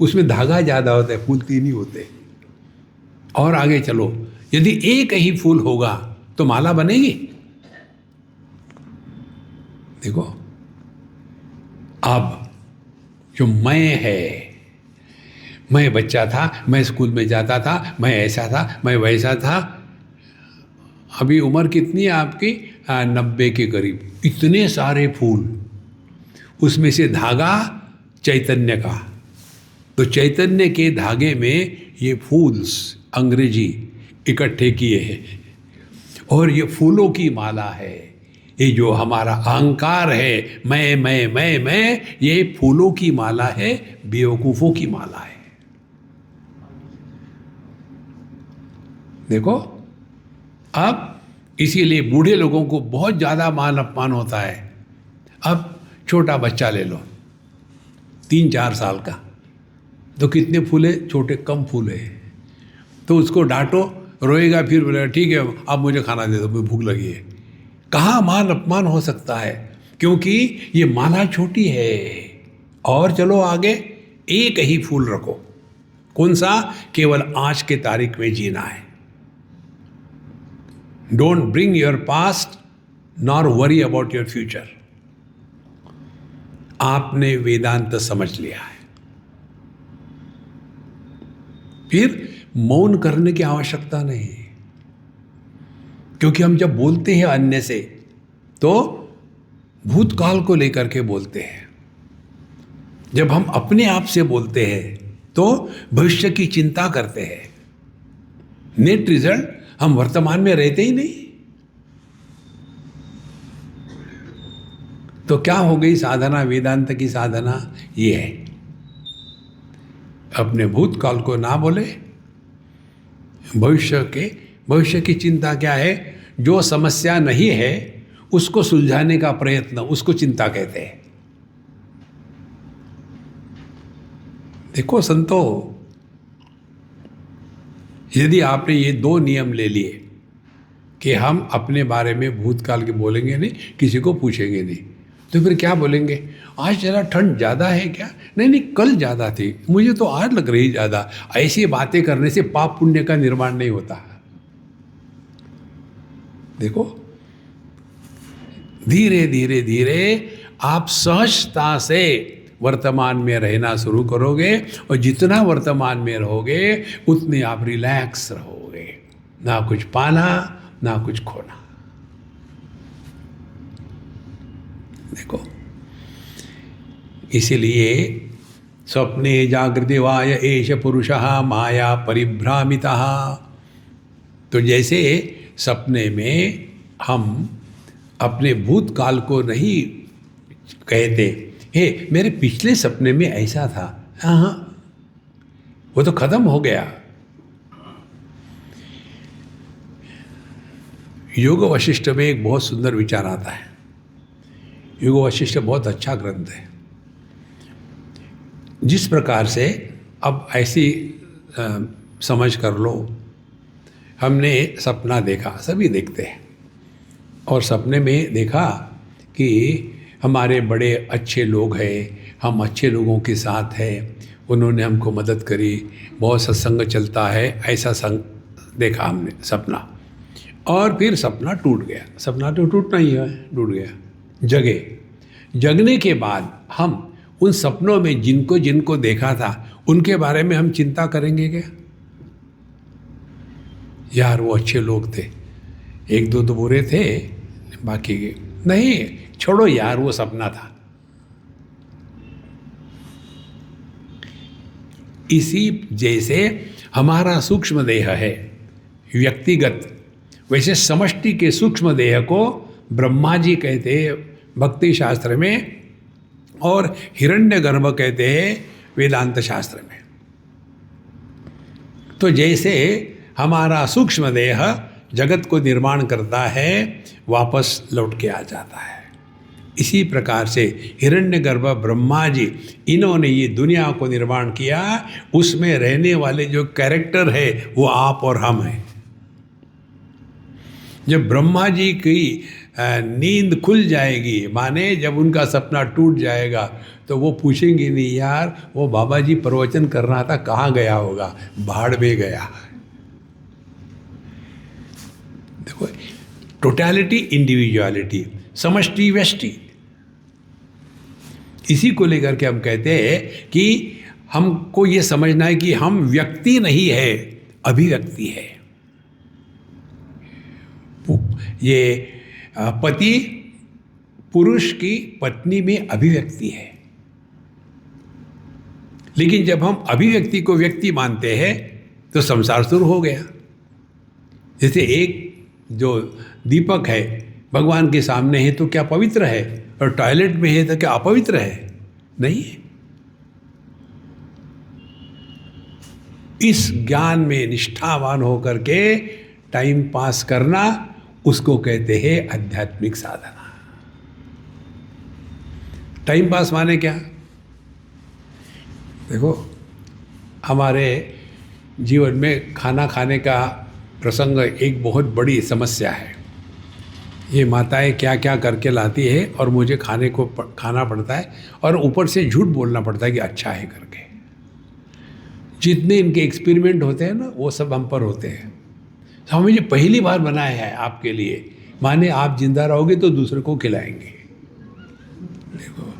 S1: उसमें धागा ज़्यादा होता है, फूल 3 ही होते। और आगे चलो, यदि एक ही फूल होगा तो माला बनेगी? देखो, अब जो मैं है, मैं बच्चा था, मैं स्कूल में जाता था, मैं ऐसा था, मैं वैसा था। अभी उम्र कितनी है आपकी? 90 के करीब। इतने सारे फूल, उसमें से धागा चैतन्य का, तो चैतन्य के धागे में ये फूल्स अंग्रेजी इकट्ठे किए हैं, और ये फूलों की माला है। ये जो हमारा अहंकार है, मैं, ये फूलों की माला है, बेवकूफ़ों की माला है। देखो, अब इसीलिए बूढ़े लोगों को बहुत ज़्यादा मान अपमान होता है। अब छोटा बच्चा ले लो, 3-4 साल का, तो कितने फूले? छोटे, कम फूल है, तो उसको डांटो, रोएगा, फिर बोलेगा ठीक है अब मुझे खाना दे दो, मुझे भूख लगी है। कहाँ मान अपमान हो सकता है? क्योंकि ये माला छोटी है। और चलो आगे, एक ही फूल रखो। कौन सा? केवल आज के तारीख में जीना है। Don't bring your past nor worry about your future. आपने वेदांत समझ लिया है। फिर मौन करने की आवश्यकता नहीं, क्योंकि हम जब बोलते हैं अन्य से तो भूतकाल को लेकर के बोलते हैं, जब हम अपने आप से बोलते हैं तो भविष्य की चिंता करते हैं। नेट रिजल्ट, हम वर्तमान में रहते ही नहीं। तो क्या हो गई साधना, वेदांत की साधना ये है, अपने भूतकाल को ना बोले, भविष्य की चिंता क्या है, जो समस्या नहीं है उसको सुलझाने का प्रयत्न, उसको चिंता कहते हैं। देखो संतो, यदि आपने ये 2 नियम ले लिए कि हम अपने बारे में भूतकाल के बोलेंगे नहीं, किसी को पूछेंगे नहीं, तो फिर क्या बोलेंगे, आज जरा ठंड ज़्यादा है क्या, नहीं कल ज़्यादा थी, मुझे तो आज लग रही ज़्यादा। ऐसी बातें करने से पाप पुण्य का निर्माण नहीं होता। देखो, धीरे धीरे धीरे आप सहजता से वर्तमान में रहना शुरू करोगे, और जितना वर्तमान में रहोगे उतने आप रिलैक्स रहोगे, ना कुछ पाना ना कुछ खोना। देखो, इसीलिए स्वप्ने जागृति वाय एष पुरुषः माया परिभ्रामितः। तो जैसे सपने में हम अपने भूतकाल को नहीं कहते, हे मेरे पिछले सपने में ऐसा था, हाँ वो तो खत्म हो गया। योग वशिष्ठ में एक बहुत सुंदर विचार आता है। योग वशिष्ठ बहुत अच्छा ग्रंथ है। जिस प्रकार से अब ऐसी समझ कर लो, हमने सपना देखा, सभी देखते हैं, और सपने में देखा कि हमारे बड़े अच्छे लोग हैं, हम अच्छे लोगों के साथ हैं, उन्होंने हमको मदद करी, बहुत सत्संग चलता है, ऐसा संग देखा हमने सपना। और फिर सपना टूट गया। सपना तो टूटना ही है, टूट गया। जगने के बाद हम उन सपनों में जिनको जिनको देखा था उनके बारे में हम चिंता करेंगे क्या? यार वो अच्छे लोग थे, 1-2 तो बुरे थे, बाकी नहीं, छोड़ो यार वो सपना था। इसी जैसे हमारा सूक्ष्म देह है व्यक्तिगत, वैसे समष्टि के सूक्ष्म देह को ब्रह्मा जी कहते हैं भक्ति शास्त्र में, और हिरण्यगर्भ कहते हैं वेदांत शास्त्र में। तो जैसे हमारा सूक्ष्म देह जगत को निर्माण करता है, वापस लौट के आ जाता है, इसी प्रकार से हिरण्यगर्भ ब्रह्मा जी, इन्होंने ये दुनिया को निर्माण किया, उसमें रहने वाले जो कैरेक्टर है वो आप और हम हैं। जब ब्रह्मा जी की नींद खुल जाएगी, माने जब उनका सपना टूट जाएगा, तो वो पूछेंगे नहीं, यार वो बाबा जी प्रवचन कर रहा था, कहाँ गया होगा, भाड़ में गया। देखो, टोटलिटी, इंडिविजुअलिटी, समष्टि व्यष्टि, इसी को लेकर के हम कहते हैं कि हमको ये समझना है कि हम व्यक्ति नहीं है, अभिव्यक्ति है। ये पति पुरुष की पत्नी में अभिव्यक्ति है, लेकिन जब हम अभिव्यक्ति को व्यक्ति मानते हैं तो संसार शुरू हो गया। जैसे एक जो दीपक है भगवान के सामने है तो क्या पवित्र है, और टॉयलेट में है तो क्या अपवित्र है? नहीं है। इस ज्ञान में निष्ठावान होकर के टाइम पास करना, उसको कहते हैं आध्यात्मिक साधना। टाइम पास माने क्या? देखो, हमारे जीवन में खाना खाने का प्रसंग एक बहुत बड़ी समस्या है। ये माताएं क्या क्या करके लाती है और मुझे खाना पड़ता है, और ऊपर से झूठ बोलना पड़ता है कि अच्छा है करके। जितने इनके एक्सपेरिमेंट होते हैं ना, वो सब हम पर होते हैं। स्वामी जी पहली बार बनाया है आपके लिए, माने आप जिंदा रहोगे तो दूसरे को खिलाएंगे। देखो,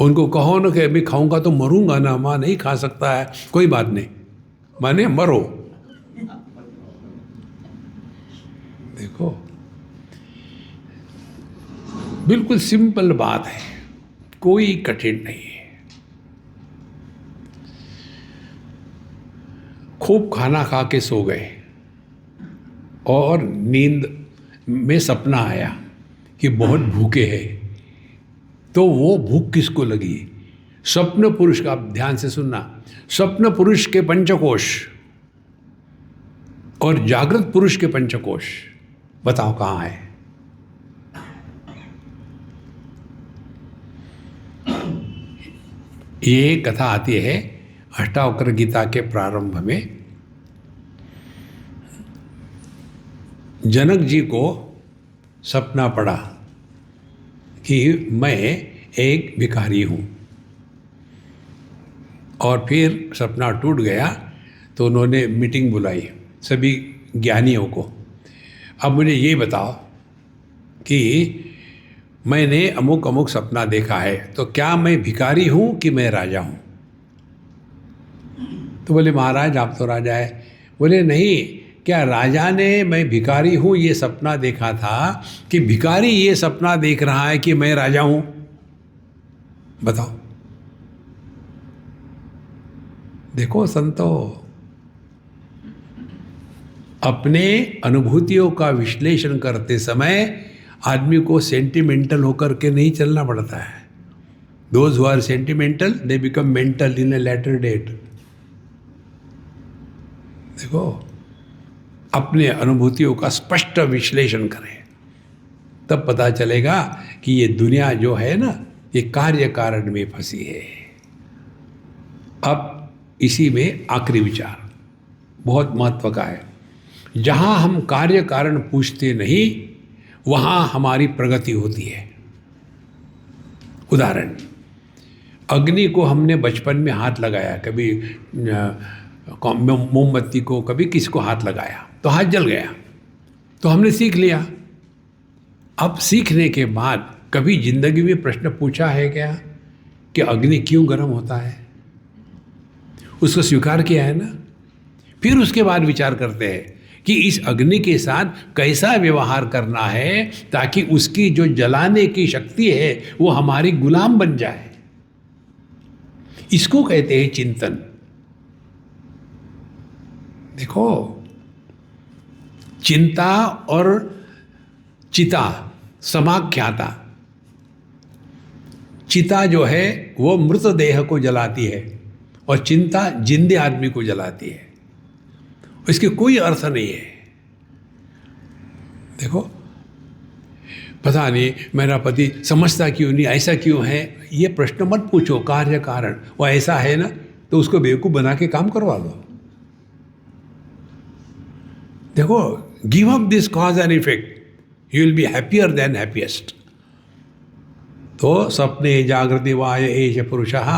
S1: उनको कहो ना कि अभी खाऊंगा तो मरूंगा ना, माँ नहीं खा सकता है, कोई बात नहीं, माने मरो। देखो बिल्कुल सिंपल बात है, कोई कठिन नहीं है। खूब खाना खा के सो गए और नींद में सपना आया कि बहुत भूखे हैं, तो वो भूख किसको लगी? स्वप्न पुरुष का, आप ध्यान से सुनना, स्वप्न पुरुष के पंचकोश और जागृत पुरुष के पंचकोश, बताओ कहाँ है? ये कथा आती है अष्टावक्र गीता के प्रारंभ में। जनक जी को सपना पड़ा कि मैं एक भिखारी हूँ, और फिर सपना टूट गया तो उन्होंने मीटिंग बुलाई सभी ज्ञानियों को। अब मुझे ये बताओ कि मैंने अमुक अमुक सपना देखा है, तो क्या मैं भिखारी हूँ कि मैं राजा हूँ? तो बोले महाराज आप तो राजा है। बोले नहीं, क्या राजा ने मैं भिखारी हूँ ये सपना देखा था, कि भिखारी ये सपना देख रहा है कि मैं राजा हूँ? बताओ। देखो संतो, अपने अनुभूतियों का विश्लेषण करते समय आदमी को सेंटिमेंटल होकर के नहीं चलना पड़ता है। Those who are sentimental they become mental in a later date. देखो, अपने अनुभूतियों का स्पष्ट विश्लेषण करें, तब पता चलेगा कि ये दुनिया जो है ना, ये कार्य कारण में फंसी है। अब इसी में आखिरी विचार बहुत महत्व का है। जहाँ हम कार्य कारण पूछते नहीं, वहाँ हमारी प्रगति होती है। उदाहरण, अग्नि को हमने बचपन में हाथ लगाया, कभी मोमबत्ती को कभी किसको हाथ लगाया तो हाथ जल गया, तो हमने सीख लिया। अब सीखने के बाद कभी जिंदगी में प्रश्न पूछा है क्या कि अग्नि क्यों गर्म होता है? उसको स्वीकार किया है ना। फिर उसके बाद विचार करते हैं कि इस अग्नि के साथ कैसा व्यवहार करना है ताकि उसकी जो जलाने की शक्ति है वो हमारी गुलाम बन जाए। इसको कहते हैं चिंतन। देखो, चिंता और चिता समाख्याता। चिता जो है वो मृतदेह को जलाती है और चिंता जिंदे आदमी को जलाती है। इसके कोई अर्थ नहीं है। देखो, पता नहीं मेरा पति समझता क्यों नहीं, ऐसा क्यों है, ये प्रश्न मत पूछो। कार्य कारण वो ऐसा है ना, तो उसको बेवकूफ बना के काम करवा लो। देखो, give up this cause and effect, you will be happier than happiest. तो सपने जागृति वाय एष पुरुषः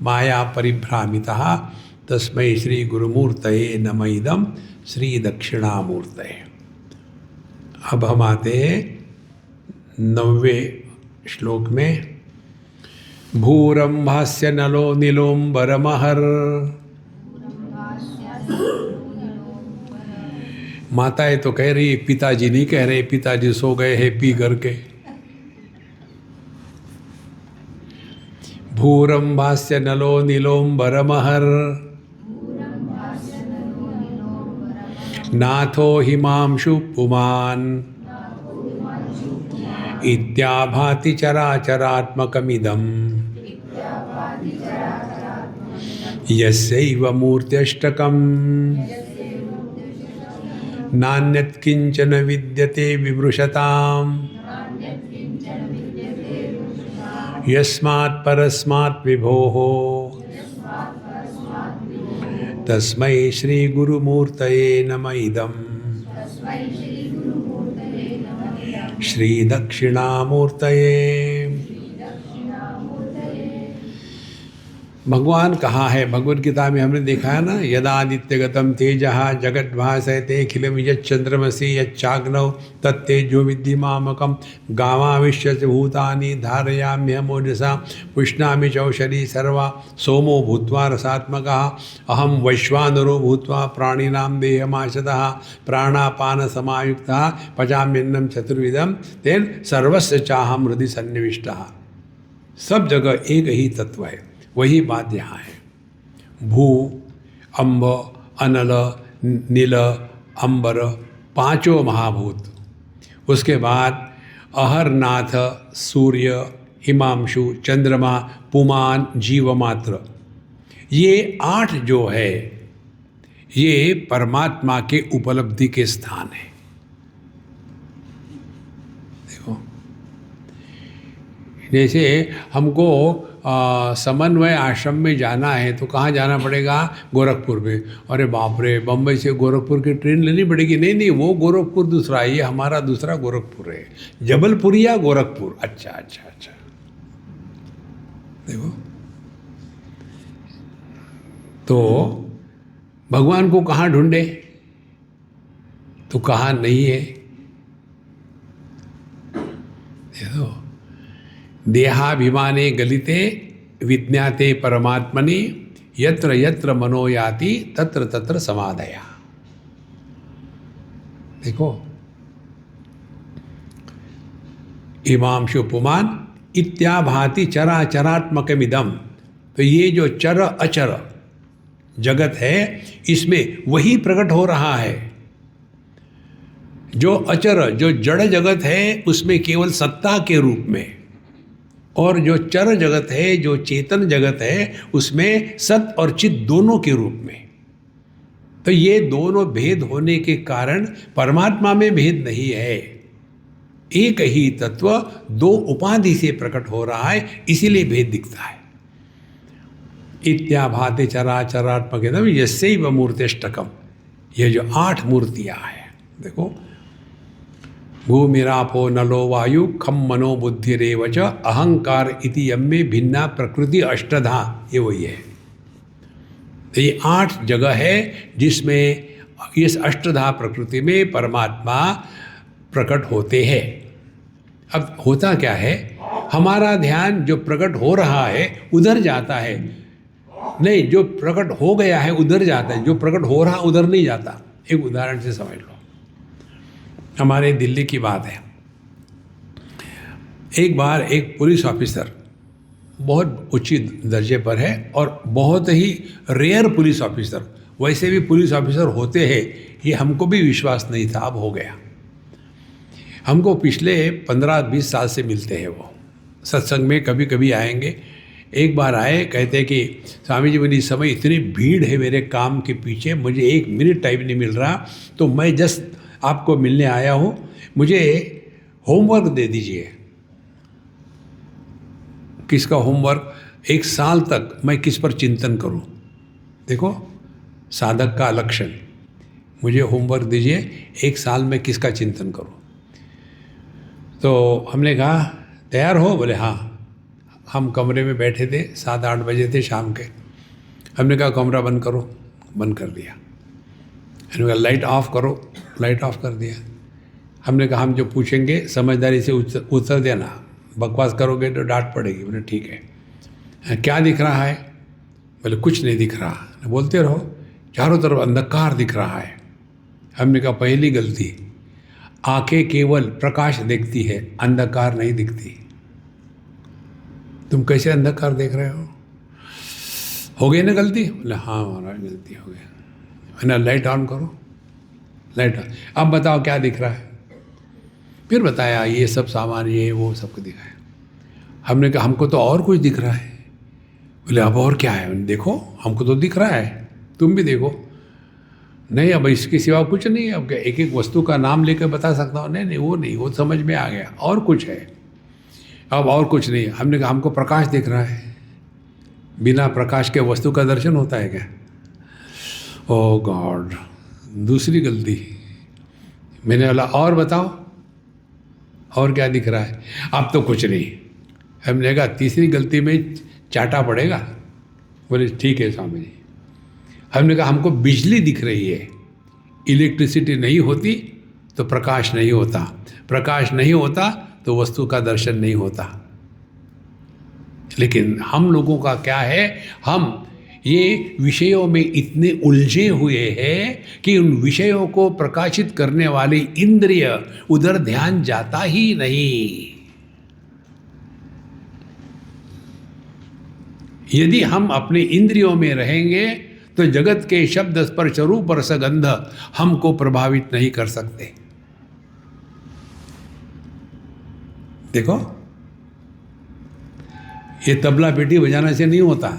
S1: माया परिभ्रामितः तस्मै श्री गुरुमूर्तये नमः इदं श्री दक्षिणामूर्तये। अब हम आते हैं 90वें श्लोक में। भूरंभास्य नलो नीलोंबरमहर। माताएं तो कह रही, पिताजी नहीं कह रहे, पिताजी सो गए हैं पी करके। भूरंभास्य नलो नीलोंबरमहर नाथो हिमांशु पुमान् इत्याभाति चराचरात्मकमिदम् यस्यैव मूर्त्यष्टकम् नान्यत् किंचन विद्यते विमृशताम् यस्मात् परस्मात् विभोः तस्मै श्री गुरुमूर्तये नमः इदं श्री दक्षिणामूर्तये। भगवान कहाँ है? भगवद गीता में हमने देखा है ना, यदादित्यगतम तेजः जगत भासयते खिलम यच्चंद्रमसि यच्चाग्नौ तत्तेजो विद्धि मामकम गावाविश्य च भूतानि धारयाम्यहमोजसा पुष्णामि चौषधी सर्वा सोमो भूत्वा रसात्मकः अहम वैश्वानरो भूत्वा प्राणिनां देहमाशतः प्राणापान समायुक्तः पचाम्यन्नं चतुर्विधं तेन सर्वस्य चाहम हृदि सन्निविष्टः। सब जगह एक ही तत्व है, वही बात यहाँ है। भू, अम्ब, अनल, नील, अंबर, पांचों महाभूत, उसके बाद अहरनाथ, सूर्य, हिमांशु, चंद्रमा, पुमान, जीवमात्र, ये 8 जो है ये परमात्मा के उपलब्धि के स्थान है। देखो, जैसे हमको समन्वय आश्रम में जाना है तो कहाँ जाना पड़ेगा? गोरखपुर में। अरे बाप रे, बम्बई से गोरखपुर की ट्रेन लेनी पड़ेगी? नहीं नहीं, वो गोरखपुर दूसरा है, ये हमारा दूसरा गोरखपुर है, जबलपुर या गोरखपुर। अच्छा अच्छा अच्छा, देखो तो भगवान को कहाँ ढूंढे? तो कहाँ नहीं है। देखो, देहाभिमाने गलिते विज्ञाते परमात्मनि यत्र यत्र मनो याति तत्र तत्र समाधया। देखो, इमांशु पुमान इत्याभाति चराचरात्मकमिदम। तो ये जो चर अचर जगत है इसमें वही प्रकट हो रहा है। जो अचर, जो जड़ जगत है उसमें केवल सत्ता के रूप में, और जो चर जगत है, जो चेतन जगत है, उसमें सत और चित दोनों के रूप में। तो ये दोनों भेद होने के कारण परमात्मा में भेद नहीं है। एक ही तत्व 2 उपाधि से प्रकट हो रहा है, इसीलिए भेद दिखता है। इत्याभाते चराचरात्मक यस्यैव मूर्तिष्टकम, ये जो 8 मूर्तियां हैं, देखो, भूमिरापो नलो वायु खम मनो बुद्धिरेव च अहंकार इति यम्मे भिन्ना प्रकृति अष्टधा, ये वही है। तो ये 8 जगह है जिसमें इस अष्टधा प्रकृति में परमात्मा प्रकट होते हैं। अब होता क्या है, हमारा ध्यान जो प्रकट हो रहा है उधर जाता है, नहीं, जो प्रकट हो गया है उधर जाता है, जो प्रकट हो रहा उधर नहीं जाता। एक उदाहरण से समझ लो, हमारे दिल्ली की बात है। एक बार एक पुलिस ऑफिसर बहुत उच्च दर्जे पर है और बहुत ही रेयर पुलिस ऑफिसर, वैसे भी पुलिस ऑफिसर होते हैं ये हमको भी विश्वास नहीं था, अब हो गया। हमको पिछले 15-20 साल से मिलते हैं, वो सत्संग में कभी कभी आएंगे। एक बार आए, कहते कि स्वामी जी मेरी इस समय इतनी भीड़ है मेरे काम के पीछे, मुझे 1 मिनट टाइम नहीं मिल रहा, तो मैं जस्ट आपको मिलने आया हूँ, मुझे होमवर्क दे दीजिए। किसका होमवर्क? 1 साल तक मैं किस पर चिंतन करूँ। देखो, साधक का लक्षण, मुझे होमवर्क दीजिए, 1 साल में किसका चिंतन करूँ। तो हमने कहा तैयार हो? बोले हाँ। हम कमरे में बैठे थे, 7-8 बजे थे शाम के। हमने कहा कमरा बंद करो, बंद कर दिया। हमने कहा लाइट ऑफ करो, लाइट ऑफ कर दिया। हमने कहा हम जो पूछेंगे समझदारी से उत्तर देना, बकवास करोगे तो डांट पड़ेगी। बोले ठीक है। क्या दिख रहा है? बोले कुछ नहीं दिख रहा। बोलते रहो, चारों तरफ अंधकार दिख रहा है। हमने कहा पहली गलती, आंखें केवल प्रकाश देखती है, अंधकार नहीं दिखती। तुम कैसे अंधकार देख रहे हो गई ना गलती? बोले हाँ महाराज गलती हो गई। ना लाइट ऑन करो, लाइट ऑन। अब बताओ क्या दिख रहा है? फिर बताया ये सब सामान, ये वो सबको दिखाया। हमने कहा हमको तो और कुछ दिख रहा है। बोले अब और क्या है? देखो हमको तो दिख रहा है, तुम भी देखो। नहीं अब इसके सिवा कुछ नहीं है। अब क्या एक एक वस्तु का नाम लेकर बता सकता हूँ? नहीं, वो नहीं, वो समझ में आ गया, और कुछ है। अब और कुछ नहीं। हमने कहा हमको प्रकाश दिख रहा है। बिना प्रकाश के वस्तु का दर्शन होता है क्या? ओह गॉड, दूसरी गलती। मैंने बोला और बताओ, और क्या दिख रहा है? अब तो कुछ नहीं। हमने कहा तीसरी गलती में चाटा पड़ेगा, बोले ठीक है स्वामी जी। हमने कहा हमको बिजली दिख रही है, इलेक्ट्रिसिटी नहीं होती तो प्रकाश नहीं होता, प्रकाश नहीं होता तो वस्तु का दर्शन नहीं होता। लेकिन हम लोगों का क्या है, हम ये विषयों में इतने उलझे हुए हैं कि उन विषयों को प्रकाशित करने वाली इंद्रिय उधर ध्यान जाता ही नहीं। यदि हम अपने इंद्रियों में रहेंगे तो जगत के शब्द स्पर्श रूप रस गंध हमको प्रभावित नहीं कर सकते। देखो, ये तबला पेटी बजाने से नहीं होता,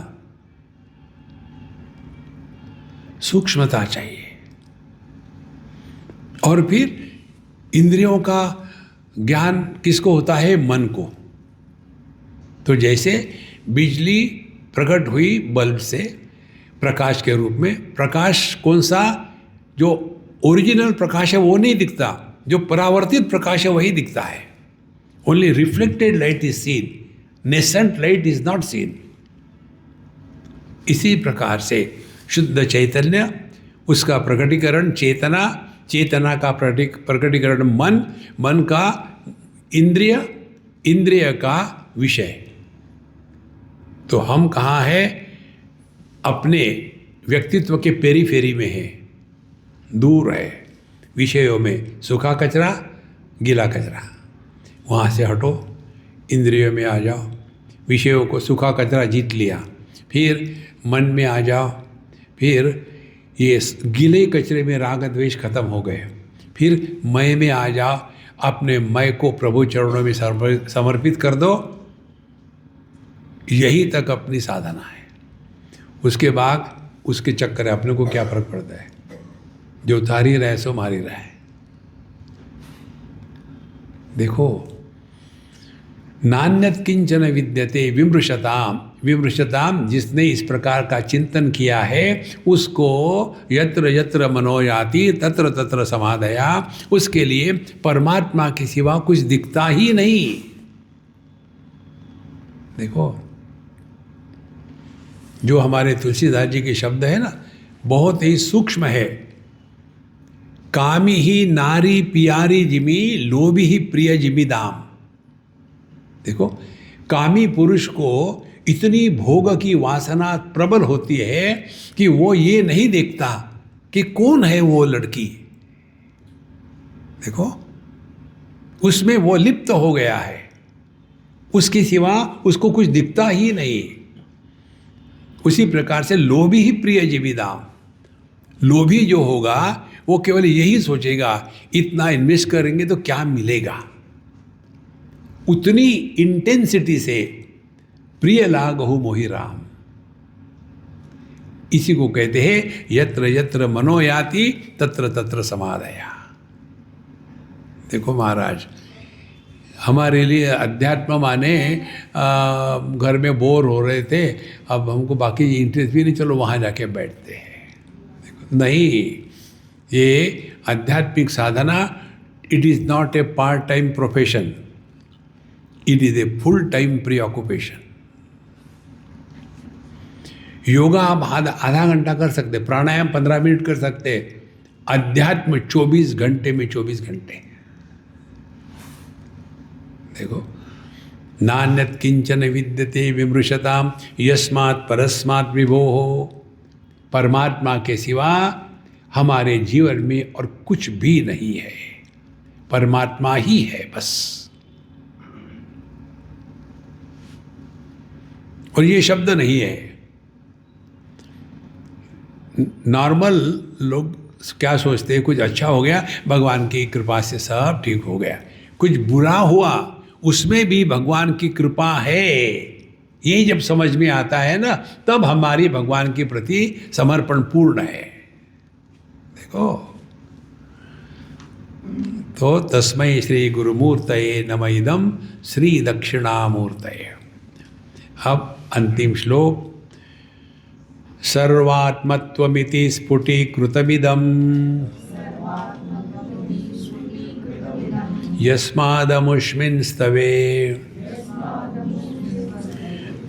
S1: सूक्ष्मता चाहिए। और फिर इंद्रियों का ज्ञान किसको होता है? मन को। तो जैसे बिजली प्रकट हुई बल्ब से प्रकाश के रूप में, प्रकाश कौन सा? जो ओरिजिनल प्रकाश है वो नहीं दिखता, जो परावर्तित प्रकाश है वही दिखता है। Only reflected light is seen, nascent light is not seen. इसी प्रकार से शुद्ध चैतन्य, उसका प्रकटीकरण चेतना, चेतना का प्रकटीकरण मन, मन का इंद्रिय, इंद्रिय का विषय। तो हम कहाँ हैं? अपने व्यक्तित्व के पेरीफेरी में हैं, दूर है विषयों में। सूखा कचरा, गीला कचरा, वहाँ से हटो, इंद्रियों में आ जाओ। विषयों को, सूखा कचरा जीत लिया, फिर मन में आ जाओ। फिर ये गीले कचरे में राग द्वेष खत्म हो गए, फिर मय में आ जाओ। अपने मय को प्रभु चरणों में समर्पित कर दो। यही तक अपनी साधना है। उसके बाद उसके चक्कर है, अपने को क्या फर्क पड़ता है? जो तारी रहे सो मारी रहे। देखो, नान्यत किंचन विद्यते विमृशताम, विमृशताम, जिसने इस प्रकार का चिंतन किया है उसको यत्र यत्र मनोयाति तत्र तत्र समाधया, उसके लिए परमात्मा के सिवा कुछ दिखता ही नहीं। देखो, जो हमारे तुलसीदास जी के शब्द है ना, बहुत ही सूक्ष्म है। कामी ही नारी पियारी जिमी, लोभी ही प्रिय जिमी दाम। देखो, कामी पुरुष को इतनी भोग की वासना प्रबल होती है कि वो ये नहीं देखता कि कौन है वो लड़की। देखो, उसमें वो लिप्त हो गया है, उसके सिवा उसको कुछ दिखता ही नहीं। उसी प्रकार से लोभी ही प्रिय जीविदाम, लोभी जो होगा वो केवल यही सोचेगा इतना इन्वेस्ट करेंगे तो क्या मिलेगा। उतनी इंटेंसिटी से प्रिय लागहु मोहि राम। इसी को कहते हैं यत्र यत्र मनोयाति तत्र तत्र समाधया। देखो महाराज, हमारे लिए अध्यात्म माने घर में बोर हो रहे थे, अब हमको बाकी इंटरेस्ट भी नहीं, चलो वहाँ जाके बैठते हैं। देखो, नहीं, ये आध्यात्मिक साधना, it is not a part time profession, it is a full time pre occupation. Yoga आप आधा घंटा कर सकते, प्राणायाम 15 मिनट कर सकते, अध्यात्म 24 घंटे में 24 घंटे। देखो, नान्यत किंचन विद्यते विमृशताम यस्मात् परस्मात् विभोः। परमात्मा के सिवा हमारे जीवन में और कुछ भी नहीं है, परमात्मा ही है बस। और ये शब्द नहीं है। नॉर्मल लोग क्या सोचते हैं, कुछ अच्छा हो गया भगवान की कृपा से सब ठीक हो गया, कुछ बुरा हुआ उसमें भी भगवान की कृपा है। ये जब समझ में आता है ना, तब हमारी भगवान के प्रति समर्पण पूर्ण है। देखो, तो तस्मै श्री गुरुमूर्तये नमः इदं श्री दक्षिणामूर्तये। अब अंतिम श्लोक, सर्वात्मत्वमिति स्फुटीकृतमिदं यस्मादमुष्मिन् स्तवे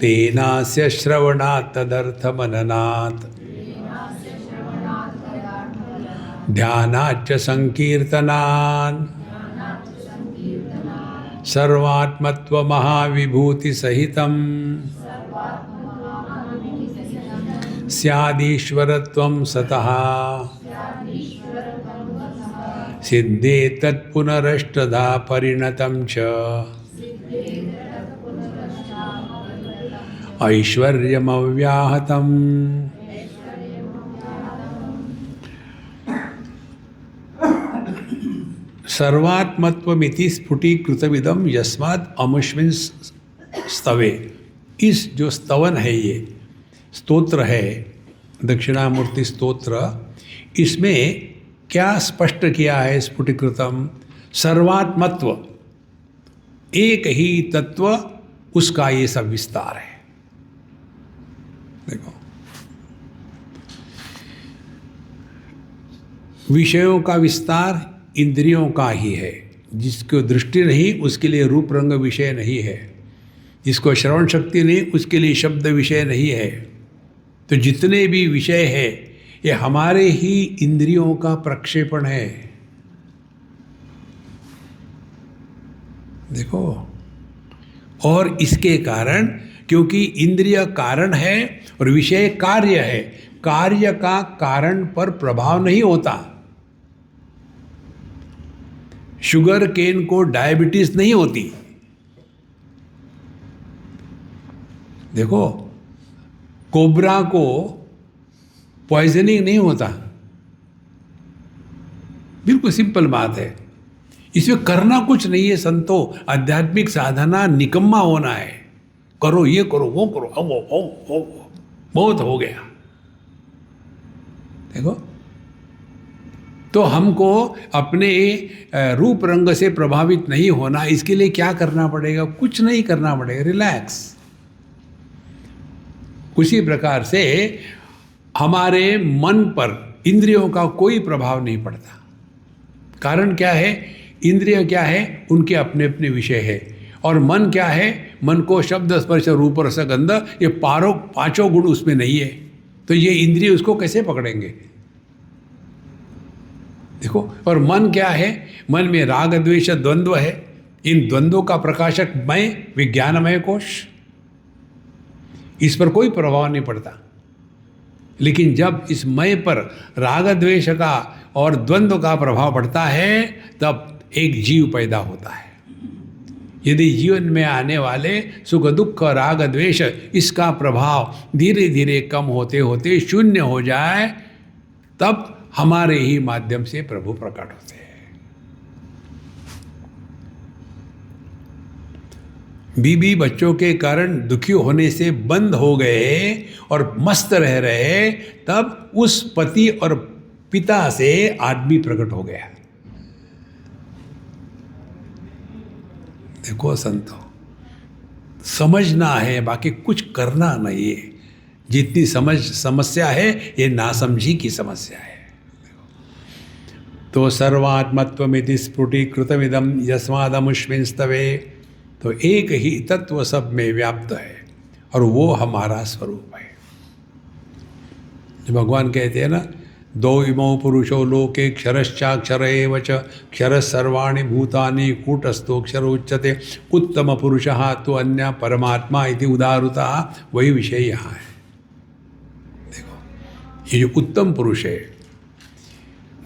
S1: तेनास्य श्रवणात् तदर्थमननात् ध्यानाच्च संकीर्तनान् सर्वात्मत्व महाविभूति सहितं स्यादीश्वरत्वं सतः सिद्धे तत्पुनरष्टधा परिणतं च ऐश्वर्यमव्याहतम्। सर्वात्मत्वमिति स्फुटीकृतमिदं यस्मात् अमुष्मिन् स्तवे। इस जो स्तवन है, ये स्तोत्र है, दक्षिणामूर्ति स्तोत्र, इसमें क्या स्पष्ट किया है? स्फुटीकृतम, सर्वात्मत्व, एक ही तत्व, उसका ये सब विस्तार है। देखो, विषयों का विस्तार इंद्रियों का ही है। जिसको दृष्टि नहीं उसके लिए रूप रंग विषय नहीं है, जिसको श्रवण शक्ति नहीं उसके लिए शब्द विषय नहीं है। तो जितने भी विषय है ये हमारे ही इंद्रियों का प्रक्षेपण है। देखो, और इसके कारण, क्योंकि इंद्रिय कारण है और विषय कार्य है, कार्य का कारण पर प्रभाव नहीं होता। शुगर केन को डायबिटीज नहीं होती। देखो, कोबरा को पॉइजनिंग नहीं होता। बिल्कुल सिंपल बात है। इसमें करना कुछ नहीं है संतो। आध्यात्मिक साधना निकम्मा होना है। करो ये करो वो करो, ओ बहुत हो गया। देखो, तो हमको अपने रूप रंग से प्रभावित नहीं होना, इसके लिए क्या करना पड़ेगा? कुछ नहीं करना पड़ेगा, रिलैक्स। उसी प्रकार से हमारे मन पर इंद्रियों का कोई प्रभाव नहीं पड़ता। कारण क्या है? इंद्रिय क्या है? उनके अपने अपने विषय है। और मन क्या है? मन को शब्द स्पर्श रूप रस गंध, ये पांचों गुण उसमें नहीं है। तो ये इंद्रिय उसको कैसे पकड़ेंगे? देखो, और मन क्या है? मन में राग द्वेष द्वंद्व है। इन द्वंद्वों का प्रकाशक मय, विज्ञानमय कोश, इस पर कोई प्रभाव नहीं पड़ता। लेकिन जब इस मय पर राग द्वेष का और द्वंद्व का प्रभाव पड़ता है, तब एक जीव पैदा होता है। यदि जीवन में आने वाले सुख दुख राग द्वेष, इसका प्रभाव धीरे धीरे कम होते होते शून्य हो जाए, तब हमारे ही माध्यम से प्रभु प्रकट होते हैं। बीबी बच्चों के कारण दुखी होने से बंद हो गए और मस्त रह रहे, तब उस पति और पिता से आदमी प्रकट हो गया। देखो संतो, समझना है, बाकी कुछ करना नहीं है। जितनी समस्या है ये नासमझी की समस्या है। तो सर्वात्मत्वमिति स्फुटीकृतमिदं यस्मादमुष्मिन् स्तवे, तो एक ही तत्व सब में व्याप्त है और वो हमारा स्वरूप है। जो भगवान कहते हैं ना, दो इमौ पुरुषो लोके क्षरश्चाक्षर एव च क्षर सर्वाणि भूतानि कूटस्थोक्षर उच्यते उत्तम पुरुषः तो अन्य परमात्मा इति उदारुता, वही विषय यहाँ है। देखो, ये जो उत्तम पुरुष है,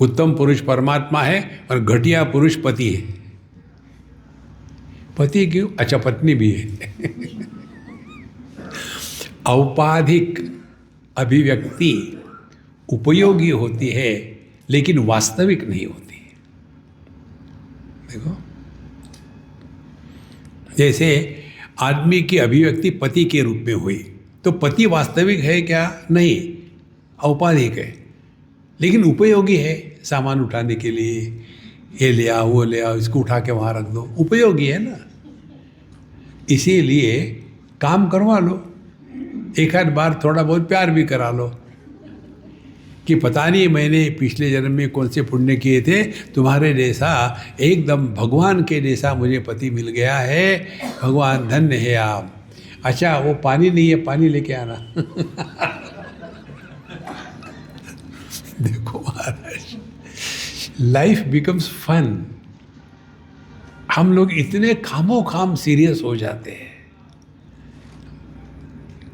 S1: उत्तम पुरुष परमात्मा है और घटिया पुरुष पति है। पति क्यों? अच्छा, पत्नी भी है। औपाधिक अभिव्यक्ति उपयोगी होती है लेकिन वास्तविक नहीं होती। देखो, जैसे आदमी की अभिव्यक्ति पति के रूप में हुई, तो पति वास्तविक है क्या? नहीं, औपाधिक है, लेकिन उपयोगी है। सामान उठाने के लिए ये ले आओ, वो ले आओ, इसको उठा के वहाँ रख दो, उपयोगी है ना। इसीलिए काम करवा लो, एक आध बार थोड़ा बहुत प्यार भी करा लो कि पता नहीं मैंने पिछले जन्म में कौन से पुण्य किए थे, तुम्हारे जैसा एकदम भगवान के जैसा मुझे पति मिल गया है। भगवान धन्य है आप। अच्छा वो पानी नहीं है, पानी लेके आना। देखो महाराज, लाइफ बिकम्स फन। हम लोग इतने खामो खाम सीरियस हो जाते हैं,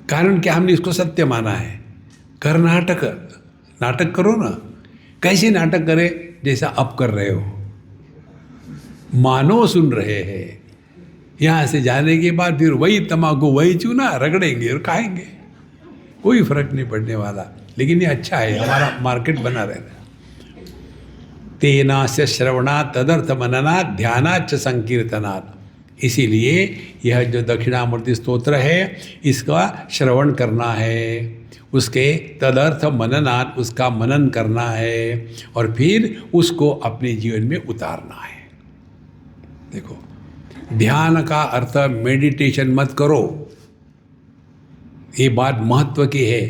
S1: कारण क्या, हमने इसको सत्य माना है। कर नाटक, नाटक करो ना। कैसे नाटक करे? जैसा अब कर रहे हो, मानो सुन रहे हैं। यहाँ से जाने के बाद फिर वही तम्बाकू, वही चूना रगड़ेंगे और खाएंगे, कोई फर्क नहीं पड़ने वाला। लेकिन ये अच्छा है, हमारा मार्केट बना रहना। तेनास्य श्रवणात् तदर्थ मननात् ध्यानाच्च संकीर्तनात्। इसीलिए यह जो दक्षिणामूर्ति स्तोत्र है, इसका श्रवण करना है, उसके तदर्थ मननात्, उसका मनन करना है, और फिर उसको अपने जीवन में उतारना है। देखो, ध्यान का अर्थ मेडिटेशन मत करो, ये बात महत्व की है।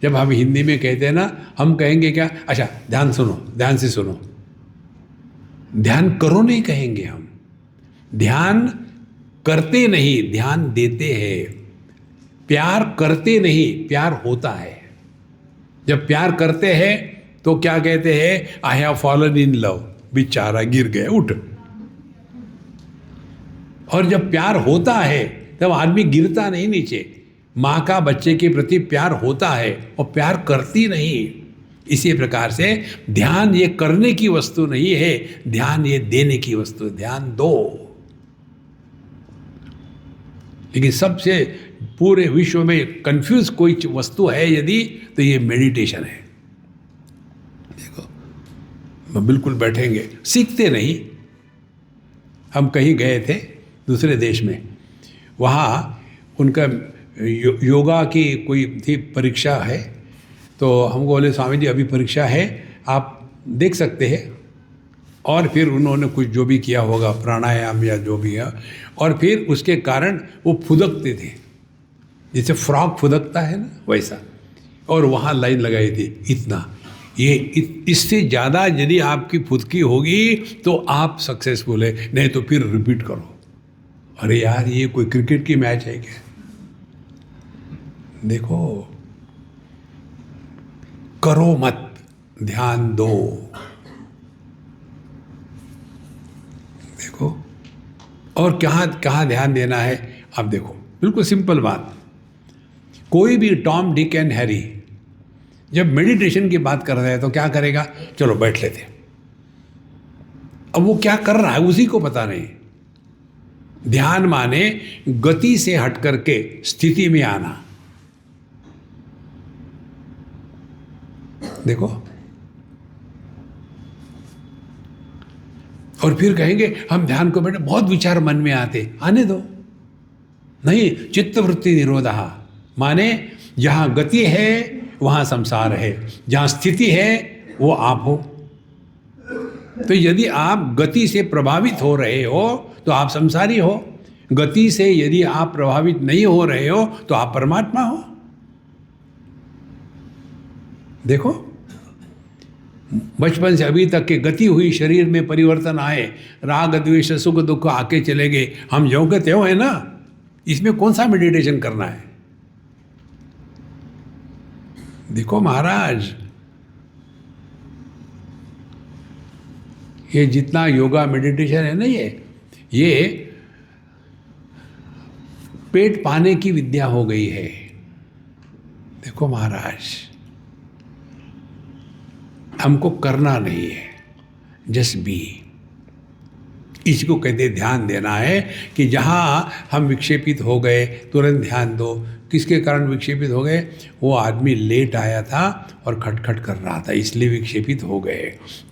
S1: जब हम हिंदी में कहते हैं ना, हम कहेंगे क्या, अच्छा ध्यान सुनो, ध्यान से सुनो। ध्यान करो नहीं कहेंगे हम, ध्यान करते नहीं, ध्यान देते हैं। प्यार करते नहीं, प्यार होता है। जब प्यार करते हैं तो क्या कहते हैं, I have fallen in love, बेचारा गिर गए, उठ। और जब प्यार होता है तब आदमी गिरता नहीं नीचे। माँ का बच्चे के प्रति प्यार होता है और प्यार करती नहीं। इसी प्रकार से ध्यान ये करने की वस्तु नहीं है, ध्यान ये देने की वस्तु है। ध्यान दो। लेकिन सबसे पूरे विश्व में कंफ्यूज कोई वस्तु है यदि, तो ये मेडिटेशन है। देखो, बिल्कुल बैठेंगे, सीखते नहीं। हम कहीं गए थे दूसरे देश में, वहाँ उनका योगा की कोई थी परीक्षा है, तो हमको बोले स्वामी जी अभी परीक्षा है, आप देख सकते हैं। और फिर उन्होंने कुछ जो भी किया होगा, प्राणायाम या जो भी है, और फिर उसके कारण वो फुदकते थे, जैसे फ्रॉग फुदकता है ना वैसा। और वहाँ लाइन लगाई थी इतना। ये इससे ज़्यादा यदि आपकी फुदकी होगी तो आप सक्सेसफुल है, नहीं तो फिर रिपीट करो। अरे यार, ये कोई क्रिकेट की मैच है क्या? देखो, करो मत, ध्यान दो। देखो, और कहाँ ध्यान देना है? अब देखो, बिल्कुल सिंपल बात। कोई भी टॉम, डिक एंड हैरी जब मेडिटेशन की बात कर रहा है तो क्या करेगा, चलो बैठ लेते। अब वो क्या कर रहा है उसी को पता नहीं। ध्यान माने गति से हट करके स्थिति में आना। देखो, और फिर कहेंगे हम ध्यान को बैठे, बहुत विचार मन में आते, आने दो। नहीं, चित्तवृत्ति निरोधः माने जहां गति है वहां संसार है, जहां स्थिति है वो आप हो। तो यदि आप गति से प्रभावित हो रहे हो तो आप संसारी हो, गति से यदि आप प्रभावित नहीं हो रहे हो तो आप परमात्मा हो। देखो, बचपन से अभी तक के गति हुई शरीर में परिवर्तन आए, राग द्वेष सुख दुख आके चले गए, हम ज्यों के त्यों है ना। इसमें कौन सा मेडिटेशन करना है? देखो महाराज, ये जितना योगा मेडिटेशन है ना, ये पेट पाने की विद्या हो गई है। देखो महाराज, हमको करना नहीं है, जस्ट बी। इसको कहते ध्यान देना है कि जहाँ हम विक्षेपित हो गए तुरंत ध्यान दो। किसके कारण विक्षेपित हो गए? वो आदमी लेट आया था और खटखट कर रहा था, इसलिए विक्षेपित हो गए।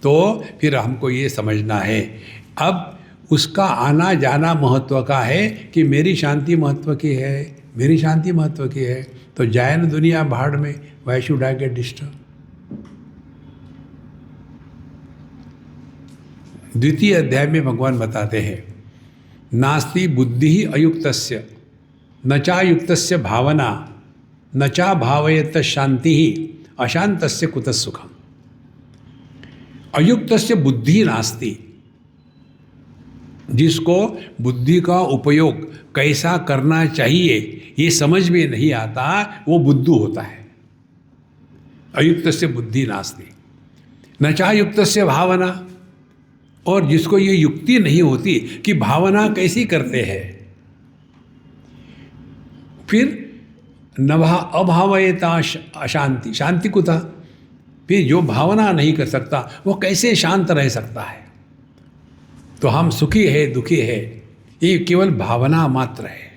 S1: तो फिर हमको ये समझना है, अब उसका आना जाना महत्व का है कि मेरी शांति महत्व की है, मेरी शांति महत्व की है। तो जाए न दुनिया भाड़ में, why should I get disturb. द्वितीय अध्याय में भगवान बताते हैं, नास्ति बुद्धि ही अयुक्तस्य न चायुक्तस्य भावना न चा भावयत शांति ही अशांतस्य कुतः सुखम। अयुक्तस्य बुद्धि नास्ति, जिसको बुद्धि का उपयोग कैसा करना चाहिए ये समझ में नहीं आता, वो बुद्धू होता है। अयुक्तस्य बुद्धि नास्ति न चायुक्तस्य भावना। और जिसको ये युक्ति नहीं होती कि भावना कैसी करते हैं, फिर नभा अभावयता अशांति, शांति कुतः। फिर जो भावना नहीं कर सकता वो कैसे शांत रह सकता है। तो हम सुखी है दुखी है ये केवल भावना मात्र है,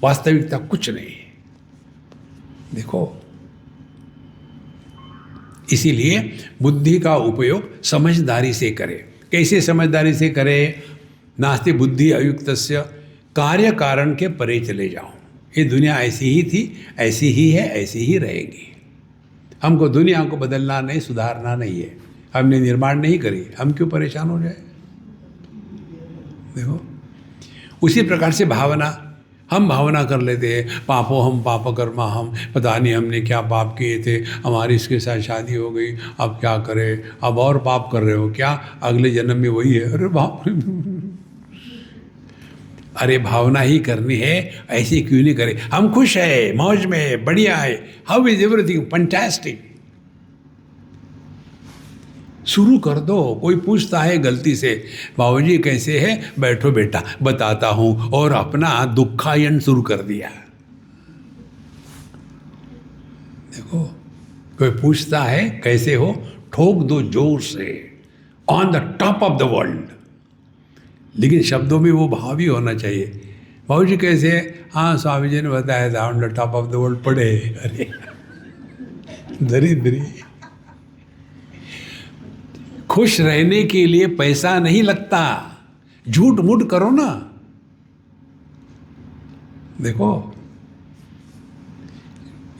S1: वास्तविकता कुछ नहीं है। देखो, इसीलिए बुद्धि का उपयोग समझदारी से करें। कैसे समझदारी से करें? नास्ति बुद्धि अयुक्तस्य, कार्य कारण के परे चले जाओ। ये दुनिया ऐसी ही थी, ऐसी ही है, ऐसी ही रहेगी। हमको दुनिया को बदलना नहीं, सुधारना नहीं है। हमने निर्माण नहीं करी, हम क्यों परेशान हो जाए? देखो, उसी प्रकार से भावना, हम भावना कर लेते हैं पापो हम पाप कर्मा हम, पता नहीं हमने क्या पाप किए थे, हमारी इसके साथ शादी हो गई, अब क्या करें, अब और पाप कर रहे हो क्या, अगले जन्म में वही है। अरे बाप, अरे भावना ही करनी है, ऐसी क्यों नहीं करें? हम खुश है, मौज में, बढ़िया है, हाउ इज एवरीथिंग फैंटास्टिक। शुरू कर दो। कोई पूछता है गलती से, बाबूजी कैसे है, बैठो बेटा बताता हूं, और अपना दुखायन शुरू कर दिया। देखो, कोई पूछता है कैसे हो, ठोक दो जोर से, on the top of the world. लेकिन शब्दों में वो भाव भी होना चाहिए। बाबूजी कैसे है? हाँ, स्वामी जी ने बताया था, on the top of the world पढ़े। अरे दरिद्री। खुश रहने के लिए पैसा नहीं लगता, झूठ मूठ करो ना। देखो,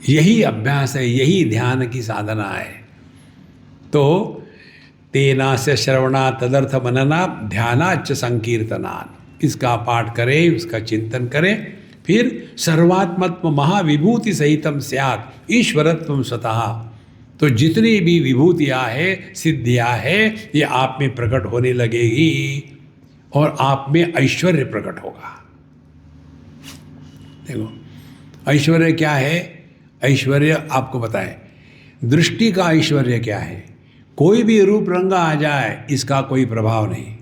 S1: यही अभ्यास है, यही ध्यान की साधना है। तो तेना से श्रवणा तदर्थ मनना ध्यानाच संकीर्तनान, इसका पाठ करें, उसका चिंतन करें, फिर सर्वात्मत्व महाविभूति सहितम स्यात् ईश्वरत्वम स्वतः। तो जितनी भी विभूतियाँ है, सिद्धियाँ है, ये आप में प्रकट होने लगेगी और आप में ऐश्वर्य प्रकट होगा। देखो, ऐश्वर्य क्या है? ऐश्वर्य आपको बताएं, दृष्टि का ऐश्वर्य क्या है? कोई भी रूप रंग आ जाए, इसका कोई प्रभाव नहीं,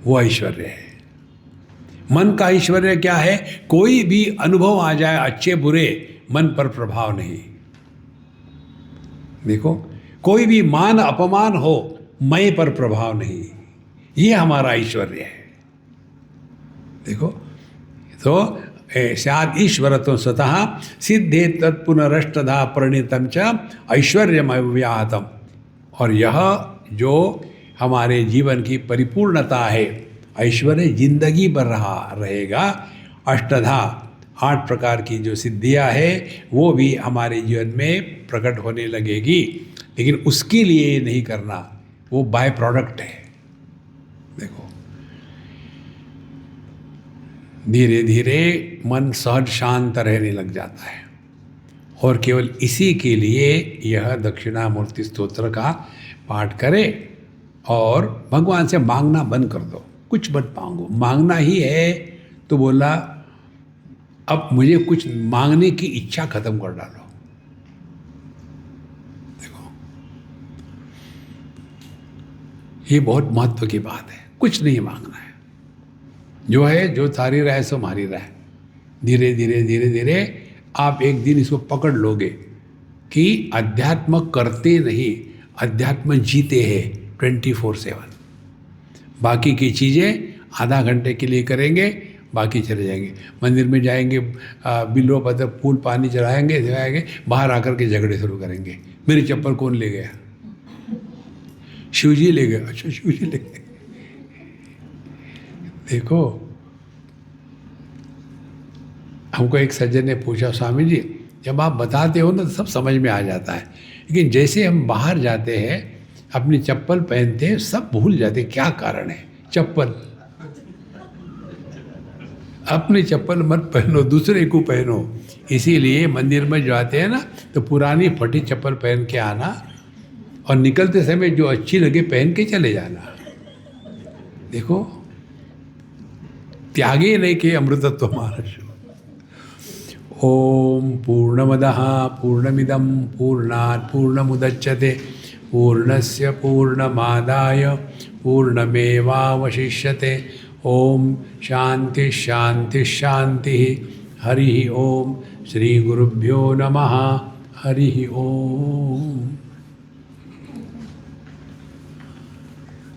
S1: वो ऐश्वर्य है। मन का ऐश्वर्य क्या है? कोई भी अनुभव आ जाए, अच्छे बुरे, मन पर प्रभाव नहीं। देखो, कोई भी मान अपमान हो, मैं पर प्रभाव नहीं, ये हमारा ऐश्वर्य है। देखो, तो स्यात् ईश्वरत्वं स्वतः सिद्धे तत्पुनरष्टधा परिणीतम च ऐश्वर्यमव्याहतम। और यह जो हमारे जीवन की परिपूर्णता है, ऐश्वर्य जिंदगी भर रहा रहेगा। अष्टधा, 8 प्रकार की जो सिद्धियां है, वो भी हमारे जीवन में प्रकट होने लगेगी। लेकिन उसके लिए नहीं करना, वो बाय प्रोडक्ट है। देखो, धीरे धीरे मन सहज शांत रहने लग जाता है। और केवल इसी के लिए यह दक्षिणामूर्ति स्तोत्र का पाठ करें और भगवान से मांगना बंद कर दो। कुछ मत मांगो, मांगना ही है तो बोला अब मुझे कुछ मांगने की इच्छा खत्म कर डालो। देखो, ये बहुत महत्व की बात है। कुछ नहीं मांगना है, जो है, जो थारी रहे सो मारी रहे। धीरे धीरे धीरे धीरे आप एक दिन इसको पकड़ लोगे कि अध्यात्म करते नहीं, अध्यात्म जीते हैं 24/7। बाकी की चीज़ें आधा घंटे के लिए करेंगे, बाकी चले जाएंगे। मंदिर में जाएंगे, बिल्व पत्र फूल पानी चढ़ाएंगे, बाहर आकर के झगड़े शुरू करेंगे। मेरी चप्पल कौन ले गया? शिवजी ले गए। अच्छा, शिवजी ले गए। देखो, हमको एक सज्जन ने पूछा, स्वामी जी जब आप बताते हो ना तो सब समझ में आ जाता है, लेकिन जैसे हम बाहर जाते हैं, अपनी चप्पल पहनते हैं, सब भूल जाते हैं। क्या कारण है? चप्पल। अपनी चप्पल मत पहनो, दूसरे को पहनो। इसीलिए मंदिर में जो आते हैं ना, तो पुरानी फटी चप्पल पहन के आना और निकलते समय जो अच्छी लगे पहन के चले जाना। देखो, त्यागे नहीं के अमृतत्व मानस। ओम पूर्णमदः पूर्णमिदं पूर्णात् पूर्णमुदच्यते पूर्णस्य पूर्णमादाय पूर्णमेवावशिष्यते। ओम शांति शांति शांति। हरि ओम। श्री गुरुभ्यो नमः। हरि ओम।